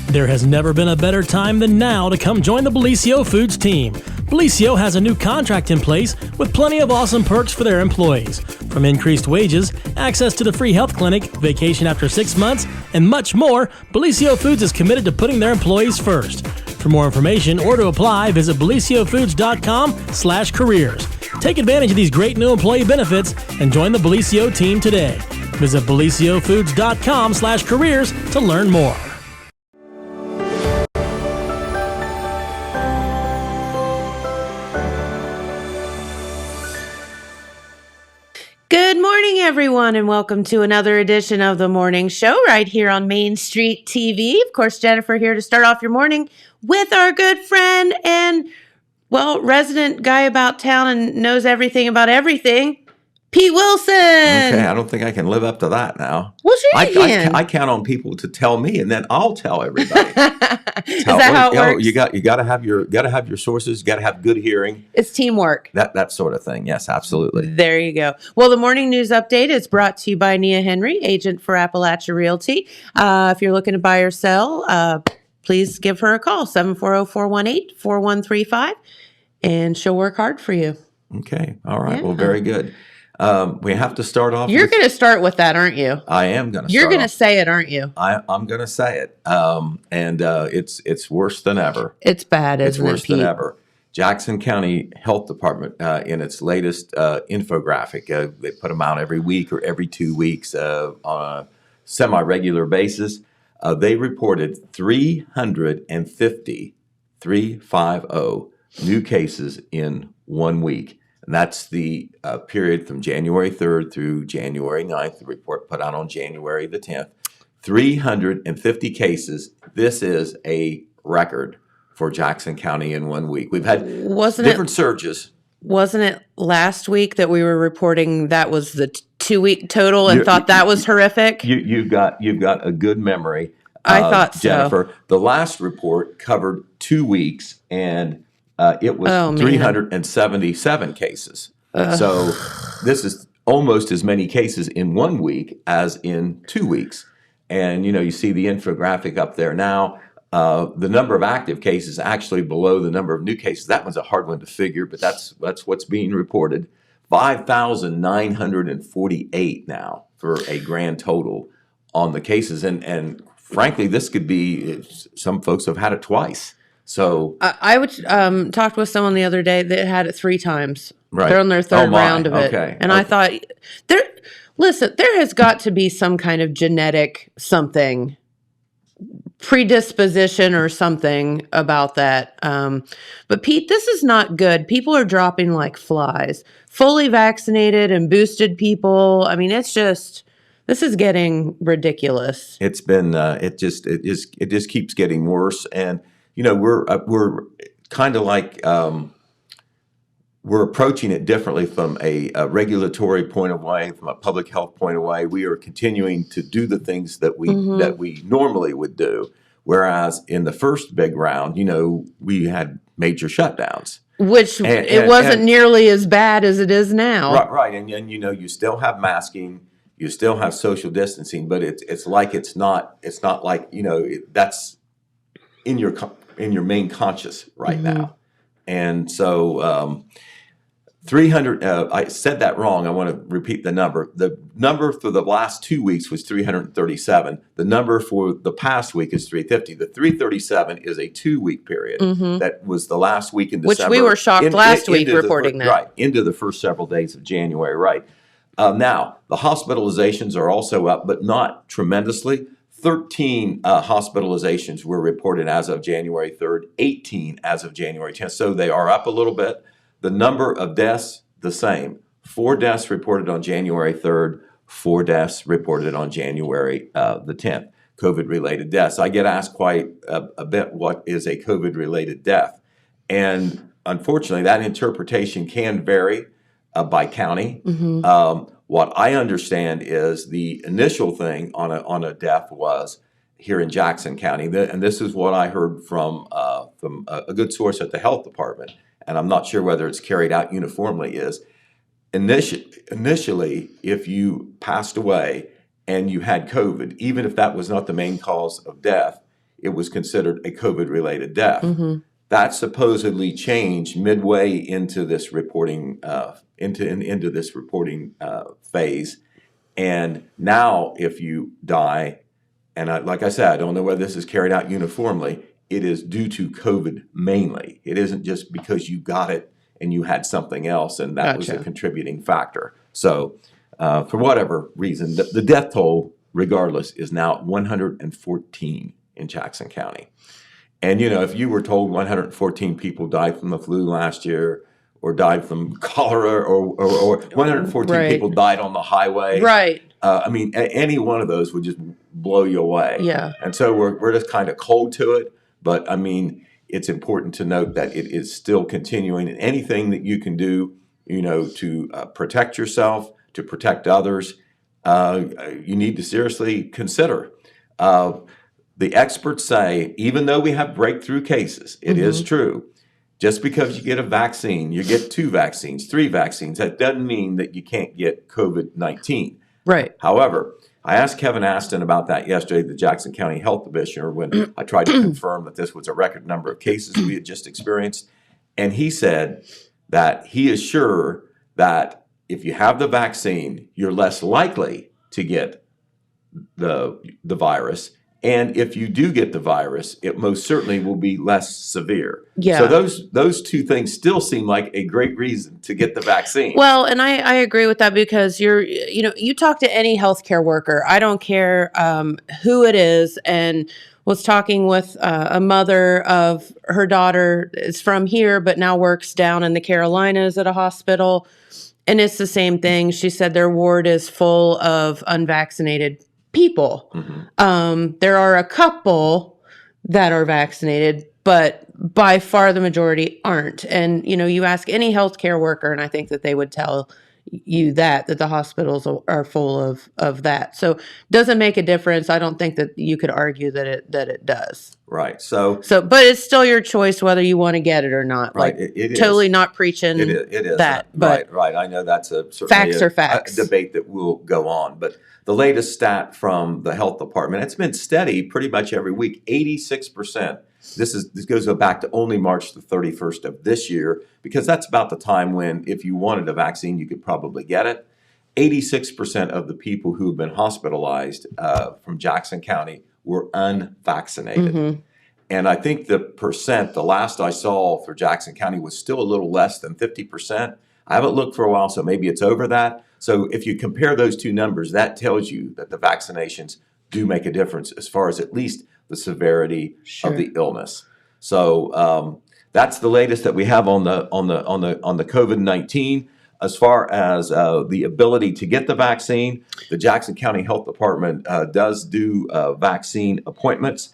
There has never been a better time than now to come join the Bellisio Foods team. Bellisio has a new contract in place with plenty of awesome perks for their employees. From increased wages, access to the free health clinic, vacation after 6 months, and much more, Bellisio Foods is committed to putting their employees first. For more information or to apply, visit BellisioFoods.com/careers. Take advantage of these great new employee benefits and join the Bellisio team today. Visit BellisioFoods.com/careers to learn more. Good morning, everyone, and welcome to another edition of the morning show right here on Main Street TV. Of course, Jennifer here to start off your morning with our good friend and, well, resident guy about town and knows everything about everything, Pete Wilson. Okay, I don't think I can live up to that now. Well, sure you can. I count on people to tell me, and then I'll tell everybody. Is that how it works? You got to have your sources. You got to have good hearing. It's teamwork. That sort of thing. Yes, absolutely. There you go. Well, the morning news update is brought to you by Nia Henry, agent for Appalachia Realty. If you're looking to buy or sell, please give her a call, 740-418-4135, and she'll work hard for you. Okay. All right. Yeah. Well, very good. We have to start off. You're going to start with that, aren't you? I am going to. You're going to say it, aren't you? I'm going to say it. And it's worse than ever. It's bad, isn't it, It's worse Pete? than ever. Jackson County Health Department, in its latest infographic, they put them out every week or every 2 weeks on a semi-regular basis. They reported 350 new cases in 1 week. And that's the period from January 3rd through January 9th. The report put out on January the 10th. 350 cases. This is a record for Jackson County in 1 week. We've had different surges. Wasn't it last week that we were reporting that was the 2 week total and thought that was horrific? You've got a good memory. I thought so. Jennifer, the last report covered 2 weeks, and it was 377 cases. So this is almost as many cases in 1 week as in 2 weeks. And, you see the infographic up there now. The number of active cases actually below the number of new cases. That one's a hard one to figure, but that's what's being reported. 5,948 now for a grand total on the cases. And frankly, this could be, some folks have had it twice. So I would talked with someone the other day that had it 3 times. Right. They're on their third round of it. Okay. And I thought, there has got to be some kind of genetic something, predisposition or something about that. But Pete, this is not good. People are dropping like flies. Fully vaccinated and boosted people. I mean, this is getting ridiculous. It's been it just keeps getting worse. And we're kind of like we're approaching it differently from a regulatory point of view, from a public health point of view. We are continuing to do the things that we normally would do, whereas in the first big round, we had major shutdowns, which it wasn't nearly as bad as it is now. Right, and you still have masking, you still have social distancing, but it's not like that's in your main conscious right now. And so 300, I said that wrong. I want to repeat the number. The number for the last 2 weeks was 337. The number for the past week is 350. The 337 is a 2 week period. That was the last week in December. Which we were shocked last week reporting that. Right, into the first several days of January, right. Now, the hospitalizations are also up, but not tremendously. 13 hospitalizations were reported as of January 3rd, 18 as of January 10th. So they are up a little bit. The number of deaths, the same. 4 deaths reported on January 3rd, 4 deaths reported on January the 10th, COVID-related deaths. I get asked quite a bit, what is a COVID-related death? And unfortunately, that interpretation can vary by county. What I understand is the initial thing on a death was here in Jackson County, and this is what I heard from a good source at the health department, and I'm not sure whether it's carried out uniformly, is initially, if you passed away and you had COVID, even if that was not the main cause of death, it was considered a COVID-related death. Mm-hmm. That supposedly changed midway into this reporting into this reporting phase, and now if you die, and like I said, I don't know whether this is carried out uniformly. It is due to COVID mainly. It isn't just because you got it and you had something else, and that was a Gotcha. contributing factor. So, for whatever reason, the death toll, regardless, is now at 114 in Jackson County. And, if you were told 114 people died from the flu last year or died from cholera or 114 Right. people died on the highway, Right. I mean, any one of those would just blow you away. Yeah. And so we're just kind of cold to it. But, I mean, it's important to note that it is still continuing. And anything that you can do, to protect yourself, to protect others, you need to seriously consider. The experts say, even though we have breakthrough cases, it is true. Just because you get a vaccine, you get 2 vaccines, 3 vaccines, that doesn't mean that you can't get COVID-19. Right. However, I asked Kevin Aston about that yesterday, the Jackson County Health Commissioner, when I tried to confirm that this was a record number of cases we had just experienced. And he said that he is sure that if you have the vaccine, you're less likely to get the virus. And if you do get the virus, it most certainly will be less severe. Yeah. So those 2 things still seem like a great reason to get the vaccine. Well, and I agree with that because you talk to any healthcare worker, I don't care who it is, and was talking with a mother of her daughter is from here, but now works down in the Carolinas at a hospital. And it's the same thing. She said their ward is full of unvaccinated people. There are a couple that are vaccinated, but by far the majority aren't. And, you ask any healthcare worker, and I think that they would tell you that the hospitals are full of that. So doesn't make a difference. I don't think that you could argue that it does. Right. So, but it's still your choice whether you want to get it or not. right. Like It is. totally not preaching It is that, but right. I know that's certainly facts are facts. a debate that will go on. But the latest stat from the health department, it's been steady pretty much every week. 86%. This goes back to only March the 31st of this year, because that's about the time when, if you wanted a vaccine, you could probably get it. 86% of the people who have been hospitalized from Jackson County were unvaccinated. And I think the last I saw for Jackson County was still a little less than 50%. I haven't looked for a while, so maybe it's over that. So if you compare those 2 numbers, that tells you that the vaccinations do make a difference as far as at least the severity of the illness. So that's the latest that we have on the COVID-19. As far as the ability to get the vaccine, the Jackson County Health Department does do vaccine appointments.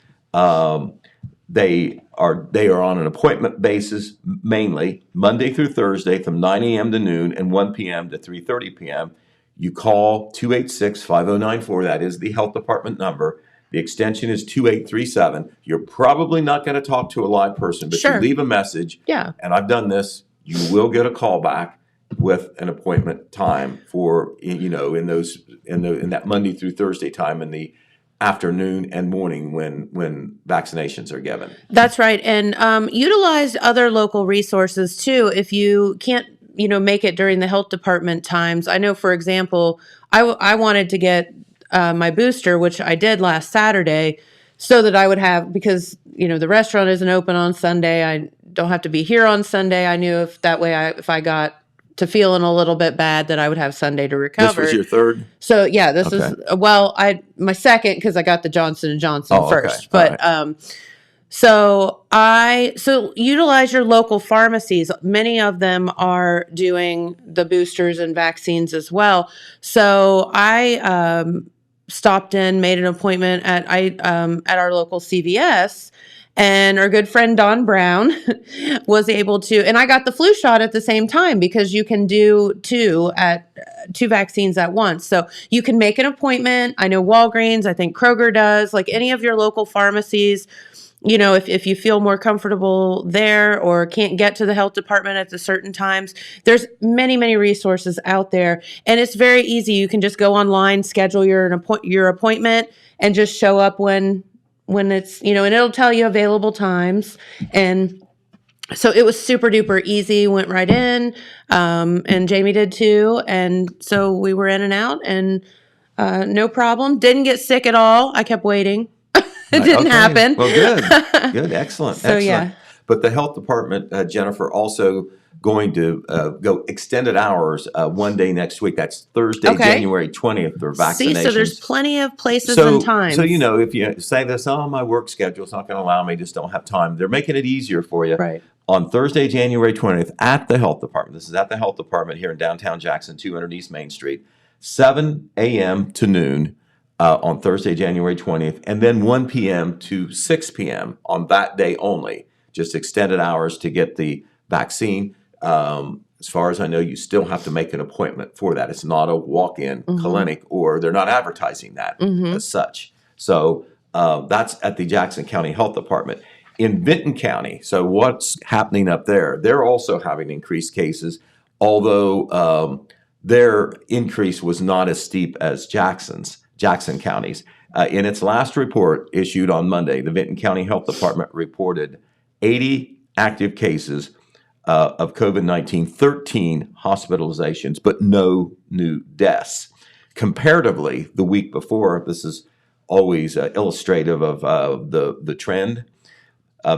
They are on an appointment basis, mainly Monday through Thursday from 9 a.m. to noon and 1 p.m. to 3:30 p.m. You call 286-5094. That is the health department number. The extension is 2837. You're probably not going to talk to a live person, but Sure. you leave a message. Yeah. And I've done this. You will get a call back with an appointment time for, in that Monday through Thursday time in the afternoon and morning when vaccinations are given. That's right. And utilize other local resources too. If you can't, make it during the health department times. I know, for example, I wanted to get my booster, which I did last Saturday, so that I would have, because, the restaurant isn't open on Sunday. I don't have to be here on Sunday. I knew if I got to feeling a little bit bad, that I would have Sunday to recover. This was your third? So yeah, this Okay. is my second, because I got the Johnson & Johnson Oh, okay. first. All But so utilize your local pharmacies. Many of them are doing the boosters and vaccines as well. So I stopped in, made an appointment at our local CVS. And our good friend Don Brown was able to, and I got the flu shot at the same time, because you can do two vaccines at once. So you can make an appointment. I know Walgreens, I think Kroger does, like any of your local pharmacies. If you feel more comfortable there or can't get to the health department at the certain times, there's many, many resources out there. And it's very easy. You can just go online, schedule your appointment, and just show up when when it's, and it'll tell you available times. And so it was super duper easy, went right in. And Jamie did too. And so we were in and out and no problem. Didn't get sick at all. I kept waiting. It didn't happen. Well, good. Good. Excellent. So, Excellent. yeah. But the health department, Jennifer, also going to go extended hours one day next week. That's Thursday, Okay. January 20th for vaccinations. See, so there's plenty of places and times. So, if you say this, my work schedule's not going to allow me, just don't have time. They're making it easier for you. Right. On Thursday, January 20th at the health department. This is at the health department here in downtown Jackson, 200 East Main Street, 7 a.m. to noon on Thursday, January 20th, and then 1 p.m. to 6 p.m. on that day only. Just extended hours to get the vaccine. As far as I know, you still have to make an appointment for that. It's not a walk-in clinic, or they're not advertising that as such. So that's at the Jackson County Health Department. In Vinton County, so what's happening up there? They're also having increased cases, although their increase was not as steep as Jackson County's. In its last report issued on Monday, the Vinton County Health Department reported 80 active cases of COVID-19, 13 hospitalizations, but no new deaths. Comparatively, the week before, this is always illustrative of the trend,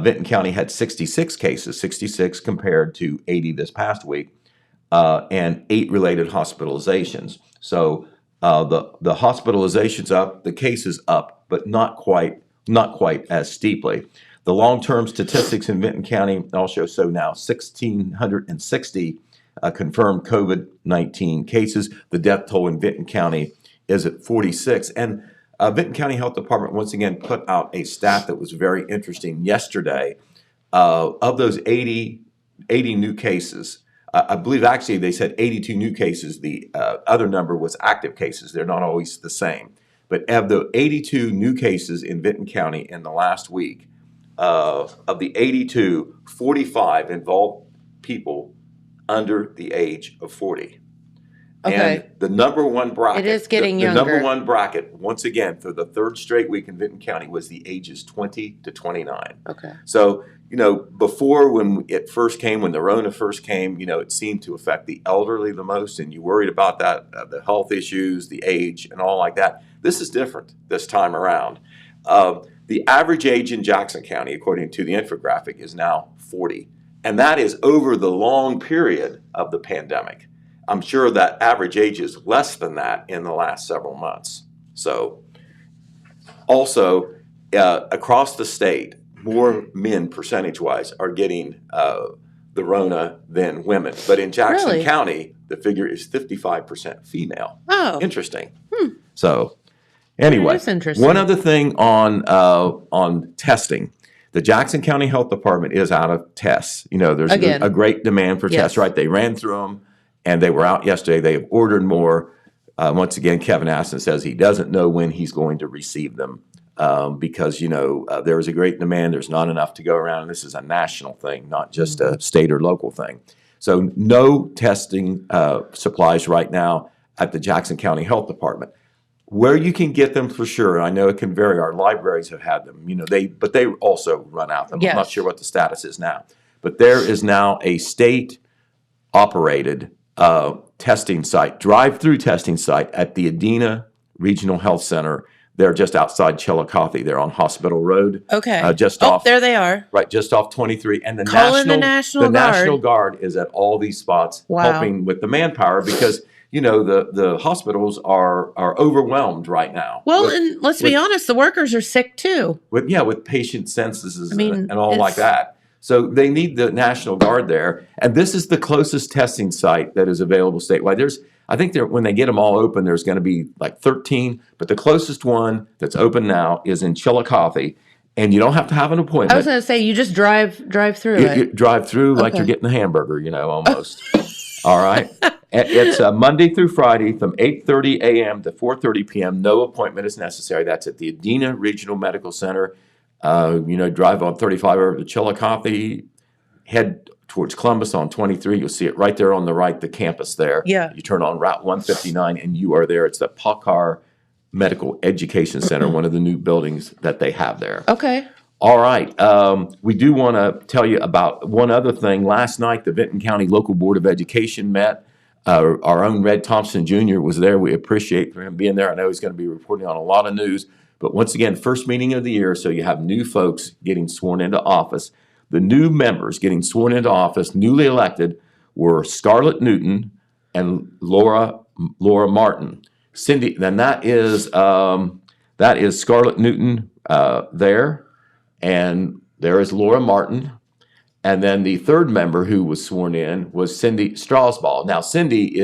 Vinton County had 66 cases, 66 compared to 80 this past week, and 8 related hospitalizations. So the hospitalizations up, the cases up, but not quite as steeply. The long-term statistics in Vinton County also show now 1,660 confirmed COVID-19 cases. The death toll in Vinton County is at 46. And Vinton County Health Department once again put out a stat that was very interesting yesterday. Of those 80 new cases, I believe actually they said 82 new cases. The other number was active cases. They're not always the same. But of the 82 new cases in Vinton County in the last week, of the 82, 45 involved people under the age of 40. Okay. And the number one bracket, It is getting the younger. number one bracket, once again, for the third straight week in Vinton County was the ages 20 to 29. Okay. So, before when it first came, when the Rona first came, it seemed to affect the elderly the most, and you worried about that, the health issues, the age, and all like that. This is different this time around. The average age in Jackson County, according to the infographic, is now 40. And that is over the long period of the pandemic. I'm sure that average age is less than that in the last several months. So, also, across the state, more men, percentage-wise, are getting the Rona than women. But in Jackson Really? County, the figure is 55% female. Oh. Interesting. So, anyway, That is interesting. one other thing on testing. The Jackson County Health Department is out of tests. There's Again. a great demand for tests, Yes. right? They ran through them, and they were out yesterday. They have ordered more. Once again, Kevin Aston says he doesn't know when he's going to receive them because, there is a great demand. There's not enough to go around. And this is a national thing, not just a state or local thing. So no testing supplies right now at the Jackson County Health Department. Where you can get them for sure, I know it can vary. Our libraries have had them, but they also run out of them. Yes. I'm not sure what the status is now. But there is now a state-operated testing site, drive-through testing site at the Adena Regional Health Center. They're just outside Chillicothe. They're on Hospital Road. Okay. Just off. There they are. Right, just off 23. And the Call in the National Guard. National Guard is at all these spots Wow. helping with the manpower because the hospitals are overwhelmed right now. Well, and let's be honest, the workers are sick too. with patient censuses mean, and all like it's- that. So they need the National Guard there, and this is the closest testing site that is available statewide. I think when they get them all open, there's going to be like 13, but the closest one that's open now is in Chillicothe, and you don't have to have an appointment. I was going to say, you just drive through You it. drive through like Okay. you're getting a hamburger, almost. All right. It's Monday through Friday from 8:30 a.m. to 4:30 p.m. No appointment is necessary. That's at the Adena Regional Medical Center. Drive on 35 over to Chillicothe, head towards Columbus on 23. You'll see it right there on the right, the campus there. Yeah. You turn on Route 159 and you are there. It's the Packard Medical Education Center, one of the new buildings that they have there. Okay. All right. We do want to tell you about one other thing. Last night, the Benton County Local Board of Education met. Our own Red Thompson Jr. was there. We appreciate for him being there. I know he's going to be reporting on a lot of news. But once again, first meeting of the year, so you have new folks getting sworn into office. The new members getting sworn into office, newly elected, were Scarlett Newton and Laura Martin. Cindy, then that is Scarlett Newton there. And there is Laura Martin. And then the third member who was sworn in was Cindy Strasbaugh. Now, Cindy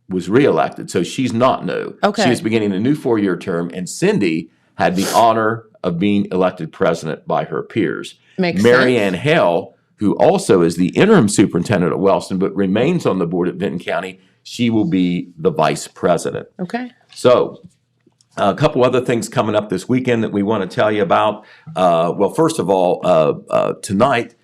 was reelected, so she's not new. Okay. She is beginning a new 4-year term, and Cindy had the honor of being elected president by her peers. Makes Mary sense. Ann Hale, who also is the interim superintendent at Wellston, but remains on the board at Benton County, she will be the vice president. Okay. So, a couple other things coming up this weekend that we want to tell you about. Well, first of all, tonight,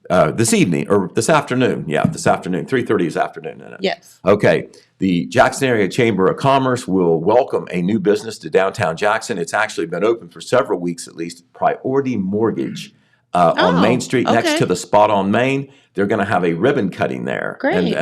this evening, or this afternoon, 3:30 this afternoon, isn't it? Yes. Okay, the Jackson Area Chamber of Commerce will welcome a new business to downtown Jackson. It's actually been open for several weeks at least, Priority Mortgage on Main Street next okay. to the Spot on Main. They're going to have a ribbon cutting there. Great. And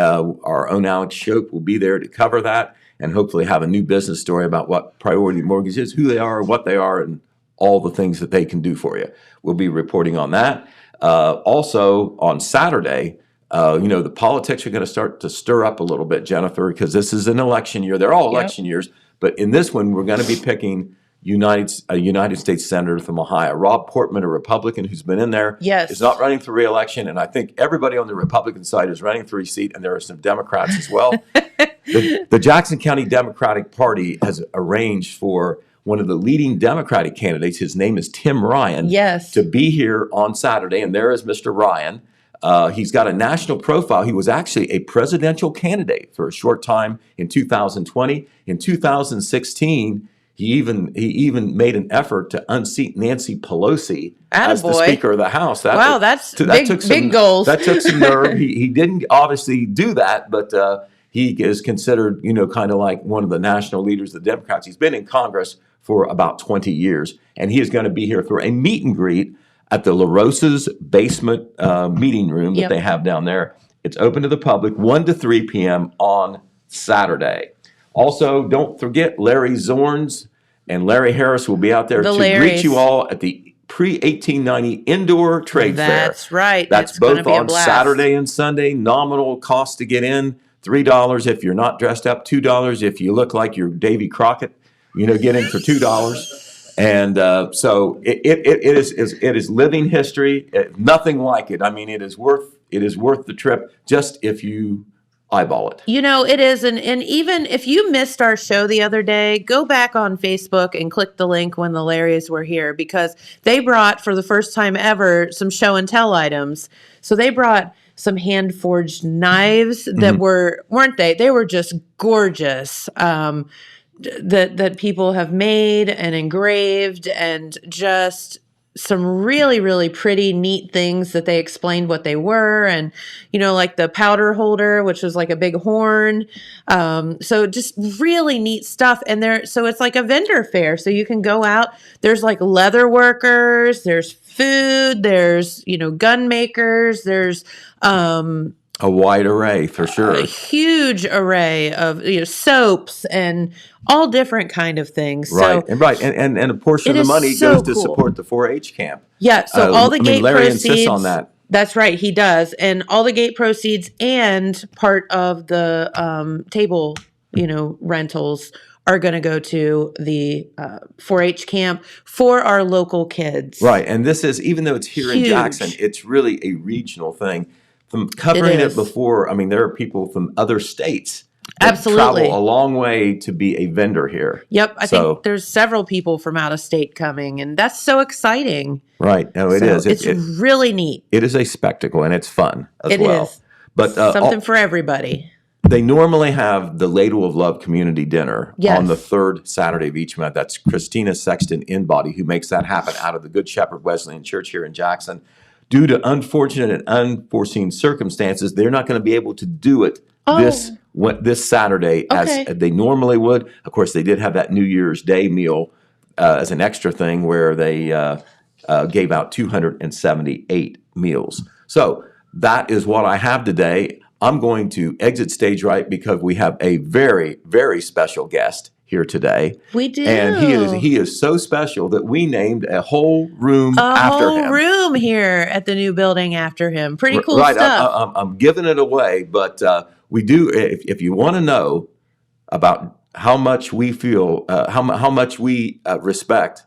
our own Alex Shope will be there to cover that and hopefully have a new business story about what Priority Mortgage is, who they are, what they are, and all the things that they can do for you. We'll be reporting on that. Also, on Saturday, the politics are going to start to stir up a little bit, Jennifer, because this is an election year. They're all election years. But in this one, we're going to be picking a United States Senator from Ohio. Rob Portman, a Republican who's been in there, Yes. is not running for re-election. And I think everybody on the Republican side is running for a seat, and there are some Democrats as well. The Jackson County Democratic Party has arranged for one of the leading Democratic candidates, his name is Tim Ryan, Yes. to be here on Saturday. And there is Mr. Ryan. He's got a national profile. He was actually a presidential candidate for a short time in 2020. In 2016, he even made an effort to unseat Nancy Pelosi as the Attaboy. Speaker of the House. Wow, that's big goals. That took some nerve. He didn't obviously do that, but he is considered, kind of like one of the national leaders of the Democrats. He's been in Congress for about 20 years, and he is going to be here for a meet and greet at the La Rosa's basement meeting room that Yep. they have down there. It's open to the public 1 to 3 p.m. on Saturday. Also, don't forget Larry Zorns and Larry Harris will be out there The to Larrys. greet you all at the pre-1890 Indoor Trade Fair. That's right. That's It's gonna both be a on blast. Saturday and Sunday. Nominal cost to get in, $3 if you're not dressed up, $2 if you look like you're Davy Crockett. Get in for $2. And so it is living history. Nothing like it. I mean, it is worth the trip just if you eyeball it. It is. And even if you missed our show the other day, go back on Facebook and click the link when the Larrys were here, because they brought, for the first time ever, some show and tell items. So they brought some hand forged knives that weren't they? They were just gorgeous. That people have made and engraved, and just some really, really pretty, neat things that they explained what they were. And, like the powder holder, which was like a big horn. So just really neat stuff. And so it's like a vendor fair. So you can go out, there's like leather workers, there's food, there's, gun makers, there's, A wide array for sure. a huge array of soaps and all different kind of things. Right, So and a portion It of the is money so goes to cool. support the 4-H camp. yeah, so all the gate Larry proceeds. insists on that. That's right, he does, and all the gate proceeds and part of the table, rentals are going to go to the 4-H camp for our local kids. Right, and this is, even though it's here in Huge. Jackson, it's really a regional thing. From covering it is. before, I mean, there are people from other states that Absolutely. travel a long way to be a vendor here. Yep, I So- think there's several people from out of state coming, and that's so exciting. Right, no, it So is. It's really neat. It is a spectacle, and it's fun as It well. is. But Something for everybody. they normally have the Ladle of Love community dinner Yes. on the third Saturday of each month. That's Christina Sexton Inbody, who makes that happen out of the Good Shepherd Wesleyan Church here in Jackson. Due to unfortunate and unforeseen circumstances, they're not going to be able to do it this this Saturday Okay. as they normally would. Of course, they did have that New Year's Day meal as an extra thing where they gave out 278 meals. So that is what I have today. I'm going to exit stage right because we have a very, very special guest here today. We do. And he is so special that we named a whole room after whole him. room here at the new building after him. Pretty cool Right. stuff. I'm giving it away, but we do. If you want to know about how much we feel, how much we respect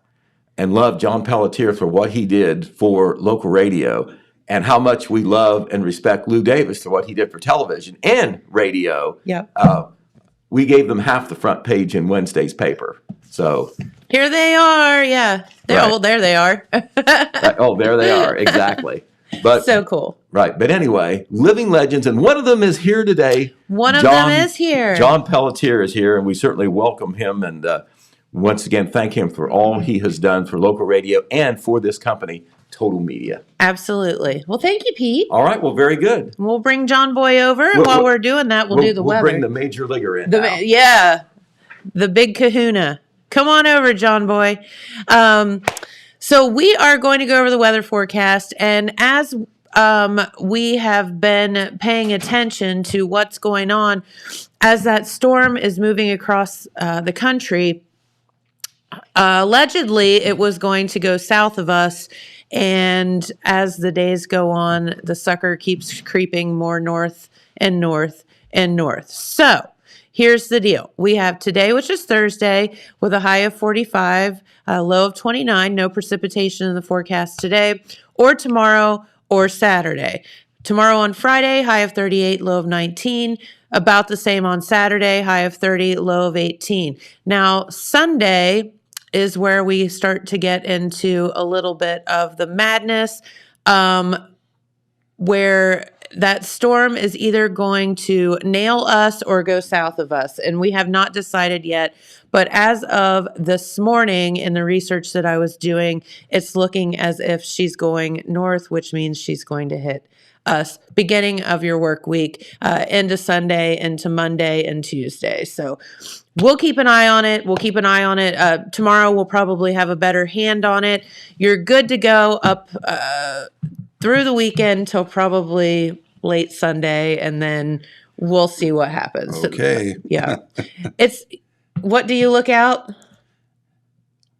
and love John Pelletier for what he did for local radio, and how much we love and respect Lou Davis for what he did for television and radio. Yep. We gave them half the front page in Wednesday's paper. So Here they are. Yeah. Right. Oh, there they are. there they are. Exactly. But So cool. right. But anyway, living legends, and one of them is here today. One of them is here. John Pelletier is here, and we certainly welcome him. And once again, thank him for all he has done for local radio and for this company, Total Media. Absolutely. Well, thank you, Pete. All right. Well, very good. We'll bring John Boy over. And while we're doing that, we'll do the weather. We'll bring the major leaguer in now. Yeah. The big kahuna. Come on over, John Boy. So we are going to go over the weather forecast. And as we have been paying attention to what's going on, as that storm is moving across the country, allegedly it was going to go south of us. And as the days go on, the sucker keeps creeping more north and north and north. So here's the deal. We have today, which is Thursday, with a high of 45, a low of 29, no precipitation in the forecast today, or tomorrow, or Saturday. Tomorrow on Friday, high of 38, low of 19. About the same on Saturday, high of 30, low of 18. Now, Sunday is where we start to get into a little bit of the madness, where that storm is either going to nail us or go south of us. And we have not decided yet. But as of this morning, in the research that I was doing, it's looking as if she's going north, which means she's going to hit us beginning of your work week, into Sunday, into Monday and Tuesday. So we'll keep an eye on it. Tomorrow we'll probably have a better hand on it. You're good to go up through the weekend till probably late Sunday, and then we'll see what happens. Okay. Yeah. What do you look out?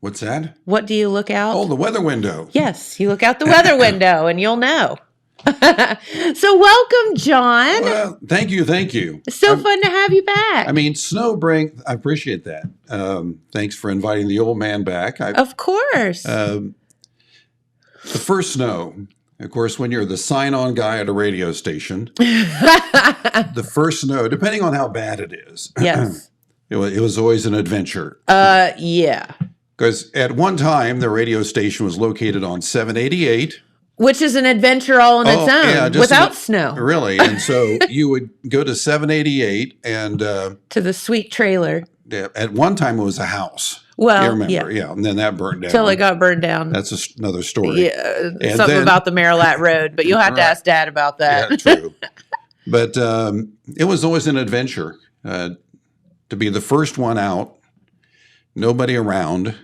What's that? What do you look out? Oh, the weather window. Yes, you look out the weather window and you'll know. So welcome, John. Well, thank you. It's so fun to have you back. I mean, I appreciate that. Thanks for inviting the old man back. Of course. The first snow, of course, when you're the sign-on guy at a radio station, the first snow, depending on how bad it is, Yes. it was always an adventure. Yeah. Because at one time, the radio station was located on 788. Which is an adventure all on its own, just without snow. Really. And so you would go to 788 and To the sweet trailer. at one time it was a house. Well, you remember, yeah. and then that burned down. Till it got burned down. That's another story. Yeah, And something then- about the Marilat Road, but you'll have to Right. ask Dad about that. Yeah, true. But it was always an adventure to be the first one out, nobody around.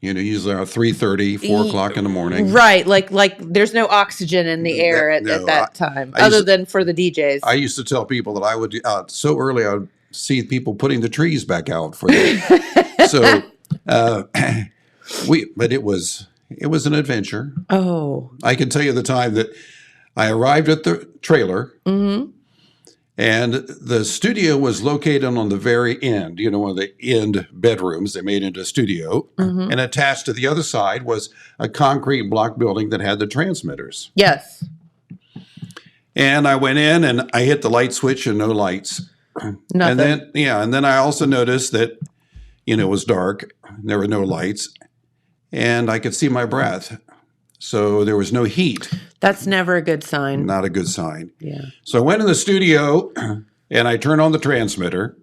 Usually around 3:30, 4 o'clock in the morning. Right, like there's no oxygen in the air at that time, I other used- than for the DJs. I used to tell people that I would so early I would see people putting the trees back out for them. So but it was an adventure. Oh, I can tell you the time that I arrived at the trailer, and the studio was located on the very end, one of the end bedrooms they made into a studio. And attached to the other side was a concrete block building that had the transmitters. yes. And I went in and I hit the light switch and no lights. Nothing. And then I also noticed that, it was dark, there were no lights, and I could see my breath. So there was no heat. That's never a good sign. Not a good sign. Yeah. So I went in the studio and I turned on the transmitter,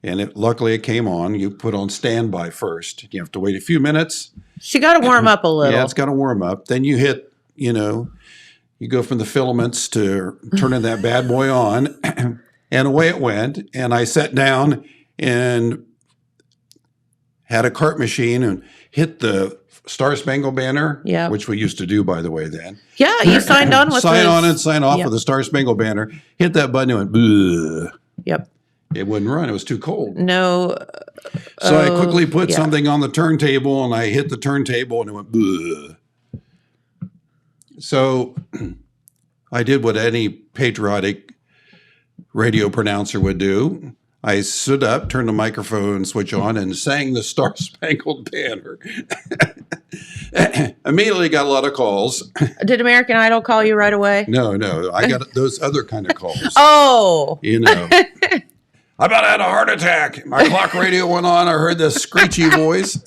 and luckily it came on. You put on standby first. You have to wait a few minutes. She got to warm up a little. Yeah, it's got to warm up. Then you hit, you go from the filaments to turning that bad boy on. And away it went. And I sat down and had a cart machine and hit the Star Spangled Banner, Yep. which we used to do, by the way, then. Yeah, you signed on with Sign those- on and sign off Yep. with the Star Spangled Banner. Hit that button and went, "Bleh." Yep. It wouldn't run. It was too cold. No. So I quickly put yeah. something on the turntable and I hit the turntable and it went, "Bleh." So I did what any patriotic radio pronouncer would do. I stood up, turned the microphone switch on, and sang the Star Spangled Banner. Immediately got a lot of calls. Did American Idol call you right away? No, I got those other kind of calls. Oh. You know, I about had a heart attack. My clock radio went on. I heard this screechy voice.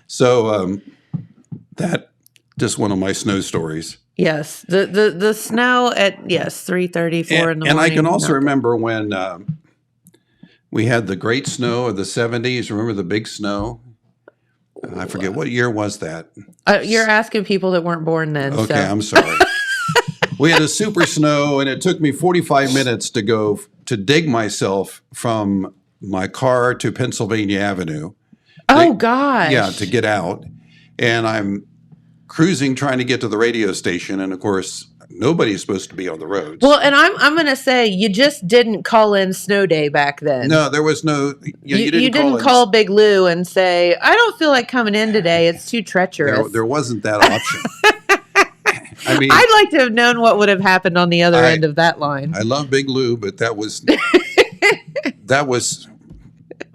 So that just one of my snow stories. Yes. The snow at 3:30, 4 in the morning. And I can also No. remember when we had the great snow of the 70s. Remember the big snow? I forget what year was that. You're asking people that weren't born then. Okay, so. I'm sorry. We had a super snow, and it took me 45 minutes to go to dig myself from my car to Pennsylvania Avenue. Oh, gosh. Yeah, to get out. And I'm cruising trying to get to the radio station. And of course, nobody's supposed to be on the roads. Well, and I'm going to say you just didn't call in snow day back then. No, there was no. You didn't call Big Lou and say, I don't feel like coming in today. It's too treacherous. There wasn't that option. I mean, I'd like to have known what would have happened on the other end of that line. I love Big Lou, but that was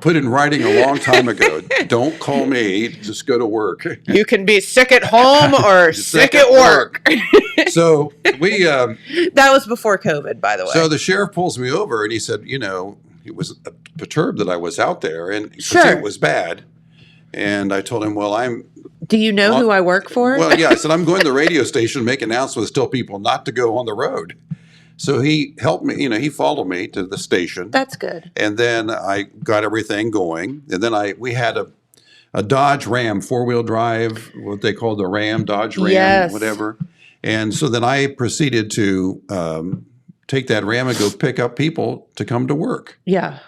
put in writing a long time ago. Don't call me. Just go to work. You can be sick at home or sick at work. So we. That was before COVID, by the way. So the sheriff pulls me over and he said, he was perturbed that I was out there and he Sure. said it was bad. And I told him, well, Do you know who I work for? Well, yeah, I said, I'm going to the radio station to make announcements, tell people not to go on the road. So he helped me, he followed me to the station. That's good. And then I got everything going. And then we had a Dodge Ram, 4-wheel drive, what they call the Ram, Dodge Ram, Yes. whatever. And so then I proceeded to take that Ram and go pick up people to come to work Yeah.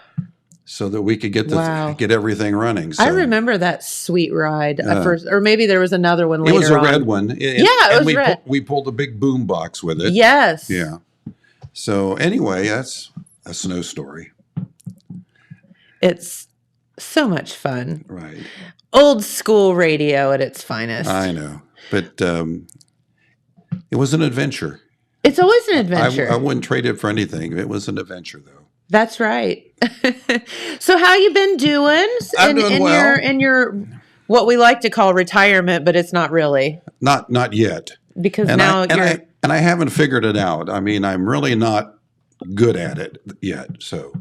so that we could get Wow. get everything running. So I remember that sweet ride at first, or maybe there was another one it later was a on. red one. Yeah, it was we red. We pulled a big boom box with it. Yes. Yeah. So anyway, that's a snow story. It's so much fun. Right. Old school radio at its finest. I know. But it was an adventure. It's always an adventure. I wouldn't trade it for anything. It was an adventure, though. That's right. So how you been doing? I'm doing well. In your what we like to call retirement, but it's not really Not yet. because And now I haven't figured it out. I mean, I'm really not good at it yet. So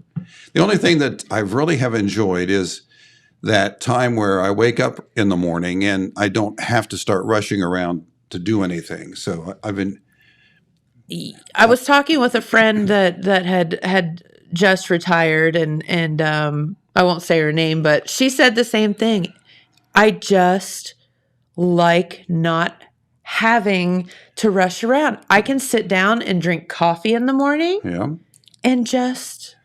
the only thing that I really have enjoyed is that time where I wake up in the morning and I don't have to start rushing around to do anything. So I've been. I was talking with a friend that had just retired, and I won't say her name, but she said the same thing. I just like not having to rush around. I can sit down and drink coffee in the morning Yeah. and just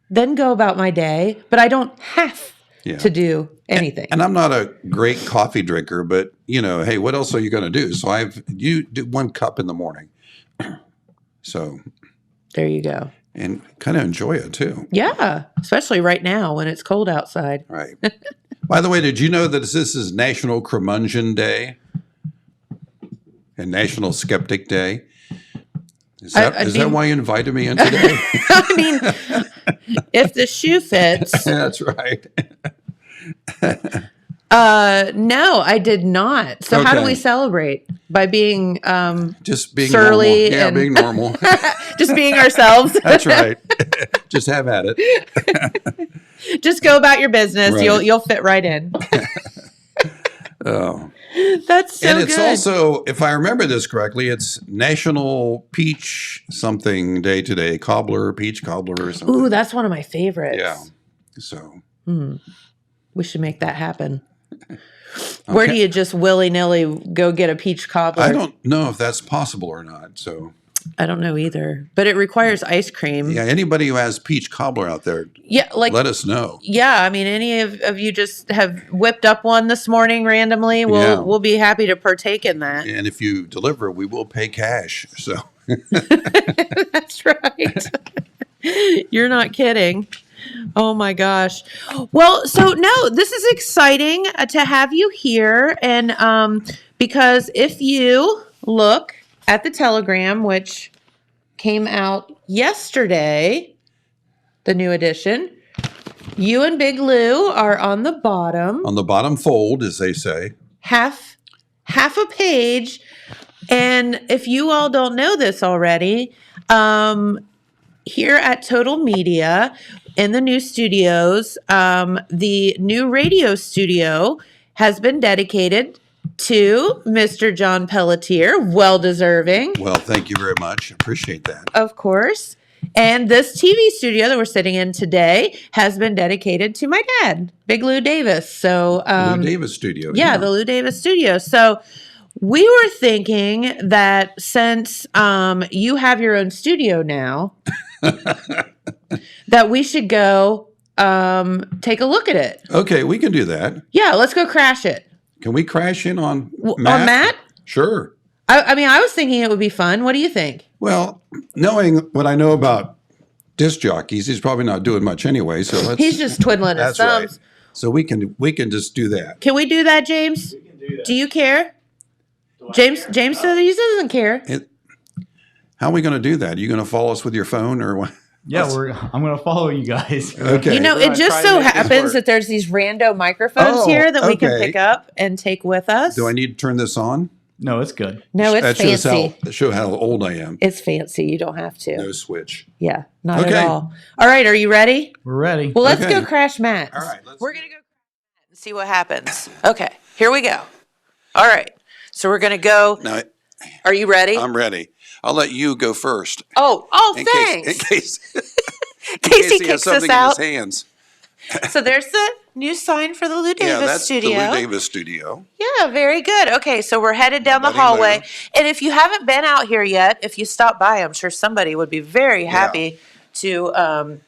then go about my day, but I don't have Yeah. to do anything. And I'm not a great coffee drinker, but hey, what else are you going to do? So you do 1 cup in the morning. So, There you go. and kind of enjoy it too. Yeah, especially right now when it's cold outside. Right. By the way, did you know that this is National Curmudgeon Day and National Skeptic Day? Is that why you invited me in today? I mean, if the shoe fits. That's right. No, I did not. So how do Okay. we celebrate? By being Just being surly normal. Yeah, and- being normal. just being ourselves. That's right. Just have at it. Just go about your business. Right. You'll fit right in. Oh. That's so And it's good. also, if I remember this correctly, it's National Peach something Day today. Peach cobbler or something. Ooh, that's one of my favorites. Yeah. So. We should make that happen. Where Okay. do you just willy-nilly go get a peach cobbler? I don't know if that's possible or not. So I don't know either, but it requires ice cream. Yeah, anybody who has peach cobbler out there, Yeah, like let us know. yeah. I mean, any of you just have whipped up one this morning randomly. Yeah. We'll be happy to partake in that. And if you deliver, we will pay cash. So That's right. You're not kidding. Oh my gosh. Well, so no, this is exciting to have you here. And because if you look at the telegram, which came out yesterday, the new edition, you and Big Lou are on the bottom, on the bottom fold, as they say. half a page. And if you all don't know this already, here at Total Media in the new studios, the new radio studio has been dedicated to Mr. John Pelletier, well deserving, Well, thank you very much. Appreciate that. of course. And this TV studio that we're sitting in today has been dedicated to my dad, Big Lou Davis. So, Lou Davis Studio. yeah, the Lou Davis studio. So we were thinking that since you have your own studio now, that we should go take a look at it. Okay, we can do that. Yeah, let's go crash it. Can we crash in on Matt? On Matt? Sure. I mean, I was thinking it would be fun. What do you think? Well, knowing what I know about disc jockeys, he's probably not doing much anyway. So let's. He's just twiddling his That's right. thumbs. So we can just do that. Can we do that, James? We can do that. Do you care? James says he doesn't care. How are we going to do that? Are you going to follow us with your phone or what? Yeah, I'm going to follow you guys. Okay. You know, it just so happens that there's these rando microphones Oh, here that we can okay. pick up and take with us. Do I need to turn this on? No, it's good. No, it's That shows fancy. show how old I am. It's fancy. You don't have to. No switch. Yeah, not Okay. at all. All right, are you ready? We're ready. Well, let's Okay. go crash Matt. All right, let's- We're going to go and see what happens. Okay, here we go. All right. So we're going to go. Now, Are you ready? I'm ready. I'll let you go first. Oh, In thanks. case Casey he has kicks us something out. in his hands. So there's the new sign for the Lou Davis Yeah, that's studio. the Lou Davis Studio. Yeah, very good. Okay, so we're headed down the Buddy hallway. Lou. And if you haven't been out here yet, if you stop by, I'm sure somebody would be very happy to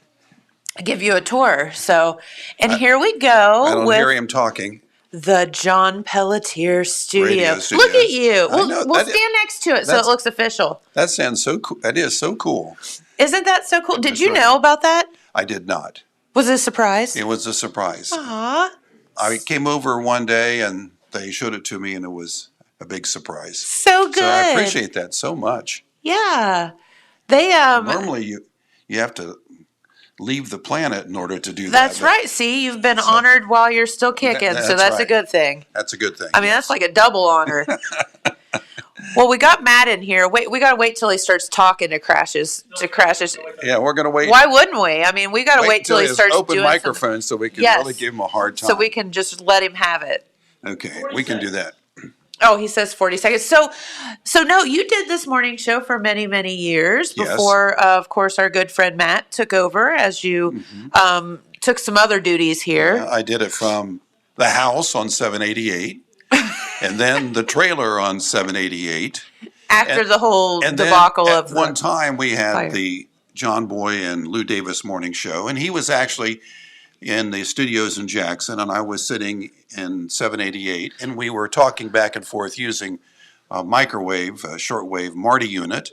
give you a tour. So, and here we I go don't with hear him talking. the John Pelletier studio. Radio studio. Look at you. I know, We'll that- stand next to it so it that's- looks official. That sounds so cool. That is so cool. Isn't that so cool? Did That's you right. know about that? I did not. Was it a surprise? It was a surprise. Aw, I came over one day and they showed it to me, and it was a big surprise. so good. So I appreciate that so much. Yeah. They Normally, you have to leave the planet in order to do that. That's but right. See, you've been honored while you're still kicking, so that's that's a right. good thing. That's a good thing. I mean, that's like a double honor. Well, we got Matt in here. We got to wait till he starts talking to crashes. Yeah, we're going to wait. Why wouldn't we? I mean, we got to wait till he has starts open doing microphone so we can Yes. really give him a hard time. so we can just let him have it. Okay, we can do that. Oh, he says 40 seconds. So no, you did this morning show for many, many years Yes. before, of course, our good friend Matt took over as you took some other duties here. I did it from the house on 788, and then the trailer on 788. After the whole And debacle then of at one time we had fire. the John Boy and Lou Davis morning show, and he was actually in the studios in Jackson, and I was sitting in 788, and we were talking back and forth using a microwave, a shortwave Marty unit,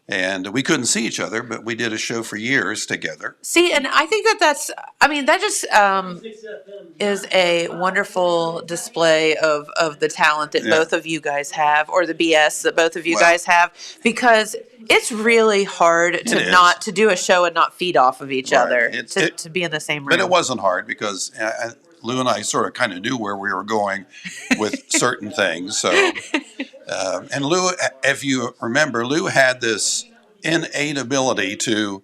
and we couldn't see each other, but we did a show for years together. See, and I think that just is a wonderful display of the talent that Yeah. both of you guys have, or the BS that both of you Well- guys have, because it's really hard It to is. not to do a show and not feed off of each Right. other, It- to be in the same room. But it wasn't hard because Lou and I sort of kind of knew where we were going with certain things. So, and Lou, if you remember, Lou had this innate ability to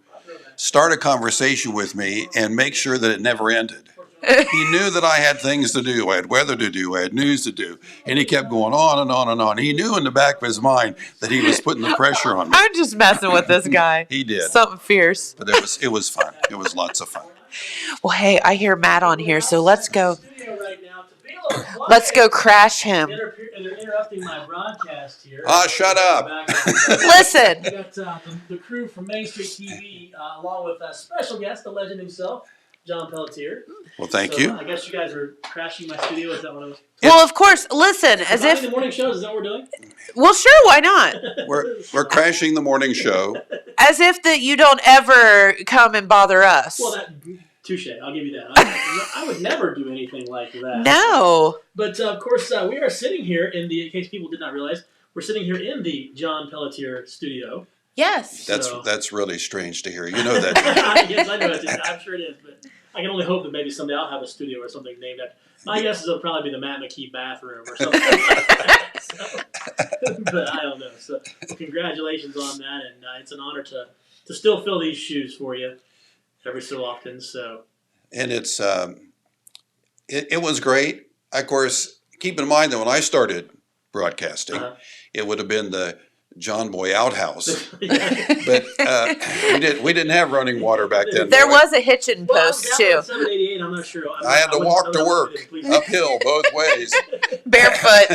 start a conversation with me and make sure that it never ended. He knew that I had things to do. I had weather to do. I had news to do. And he kept going on and on and on. He knew in the back of his mind that he was putting the pressure on me. I'm just messing with this guy. He did. Something fierce. But it was fun. It was lots of fun. Well, hey, I hear Matt on here, so let's go. Let's go crash him. They're interrupting my broadcast here. Shut up. Listen. We got the crew from Main Street TV, along with a special guest, the legend himself, John Pelletier. Well, thank So, you. I guess you guys are crashing my studio. Is that what I was? Well, of course. Listen, as Providing if. the morning shows. Is that what we're doing? Well, sure. Why not? We're crashing the morning show. As if that you don't ever come and bother us. Well, touche. I'll give you that. I would never do anything like that. No. But of course, we are sitting here in case people did not realize, we're sitting here in the John Pelletier studio. Yes. That's really strange to hear. You know that. Yes, I know it. I'm sure it is, but I can only hope that maybe someday I'll have a studio or something named after. My guess is it'll probably be the Matt McKee bathroom or something like that. But I don't know. So congratulations on that, and it's an honor to still fill these shoes for you every so often. So. And it's it was great. Of course, keep in mind that when I started broadcasting, it would have been the John Boy outhouse. But we didn't have running water back then. There was a hitching post, too. 788, I'm not sure. I had to walk to work uphill both ways. Barefoot.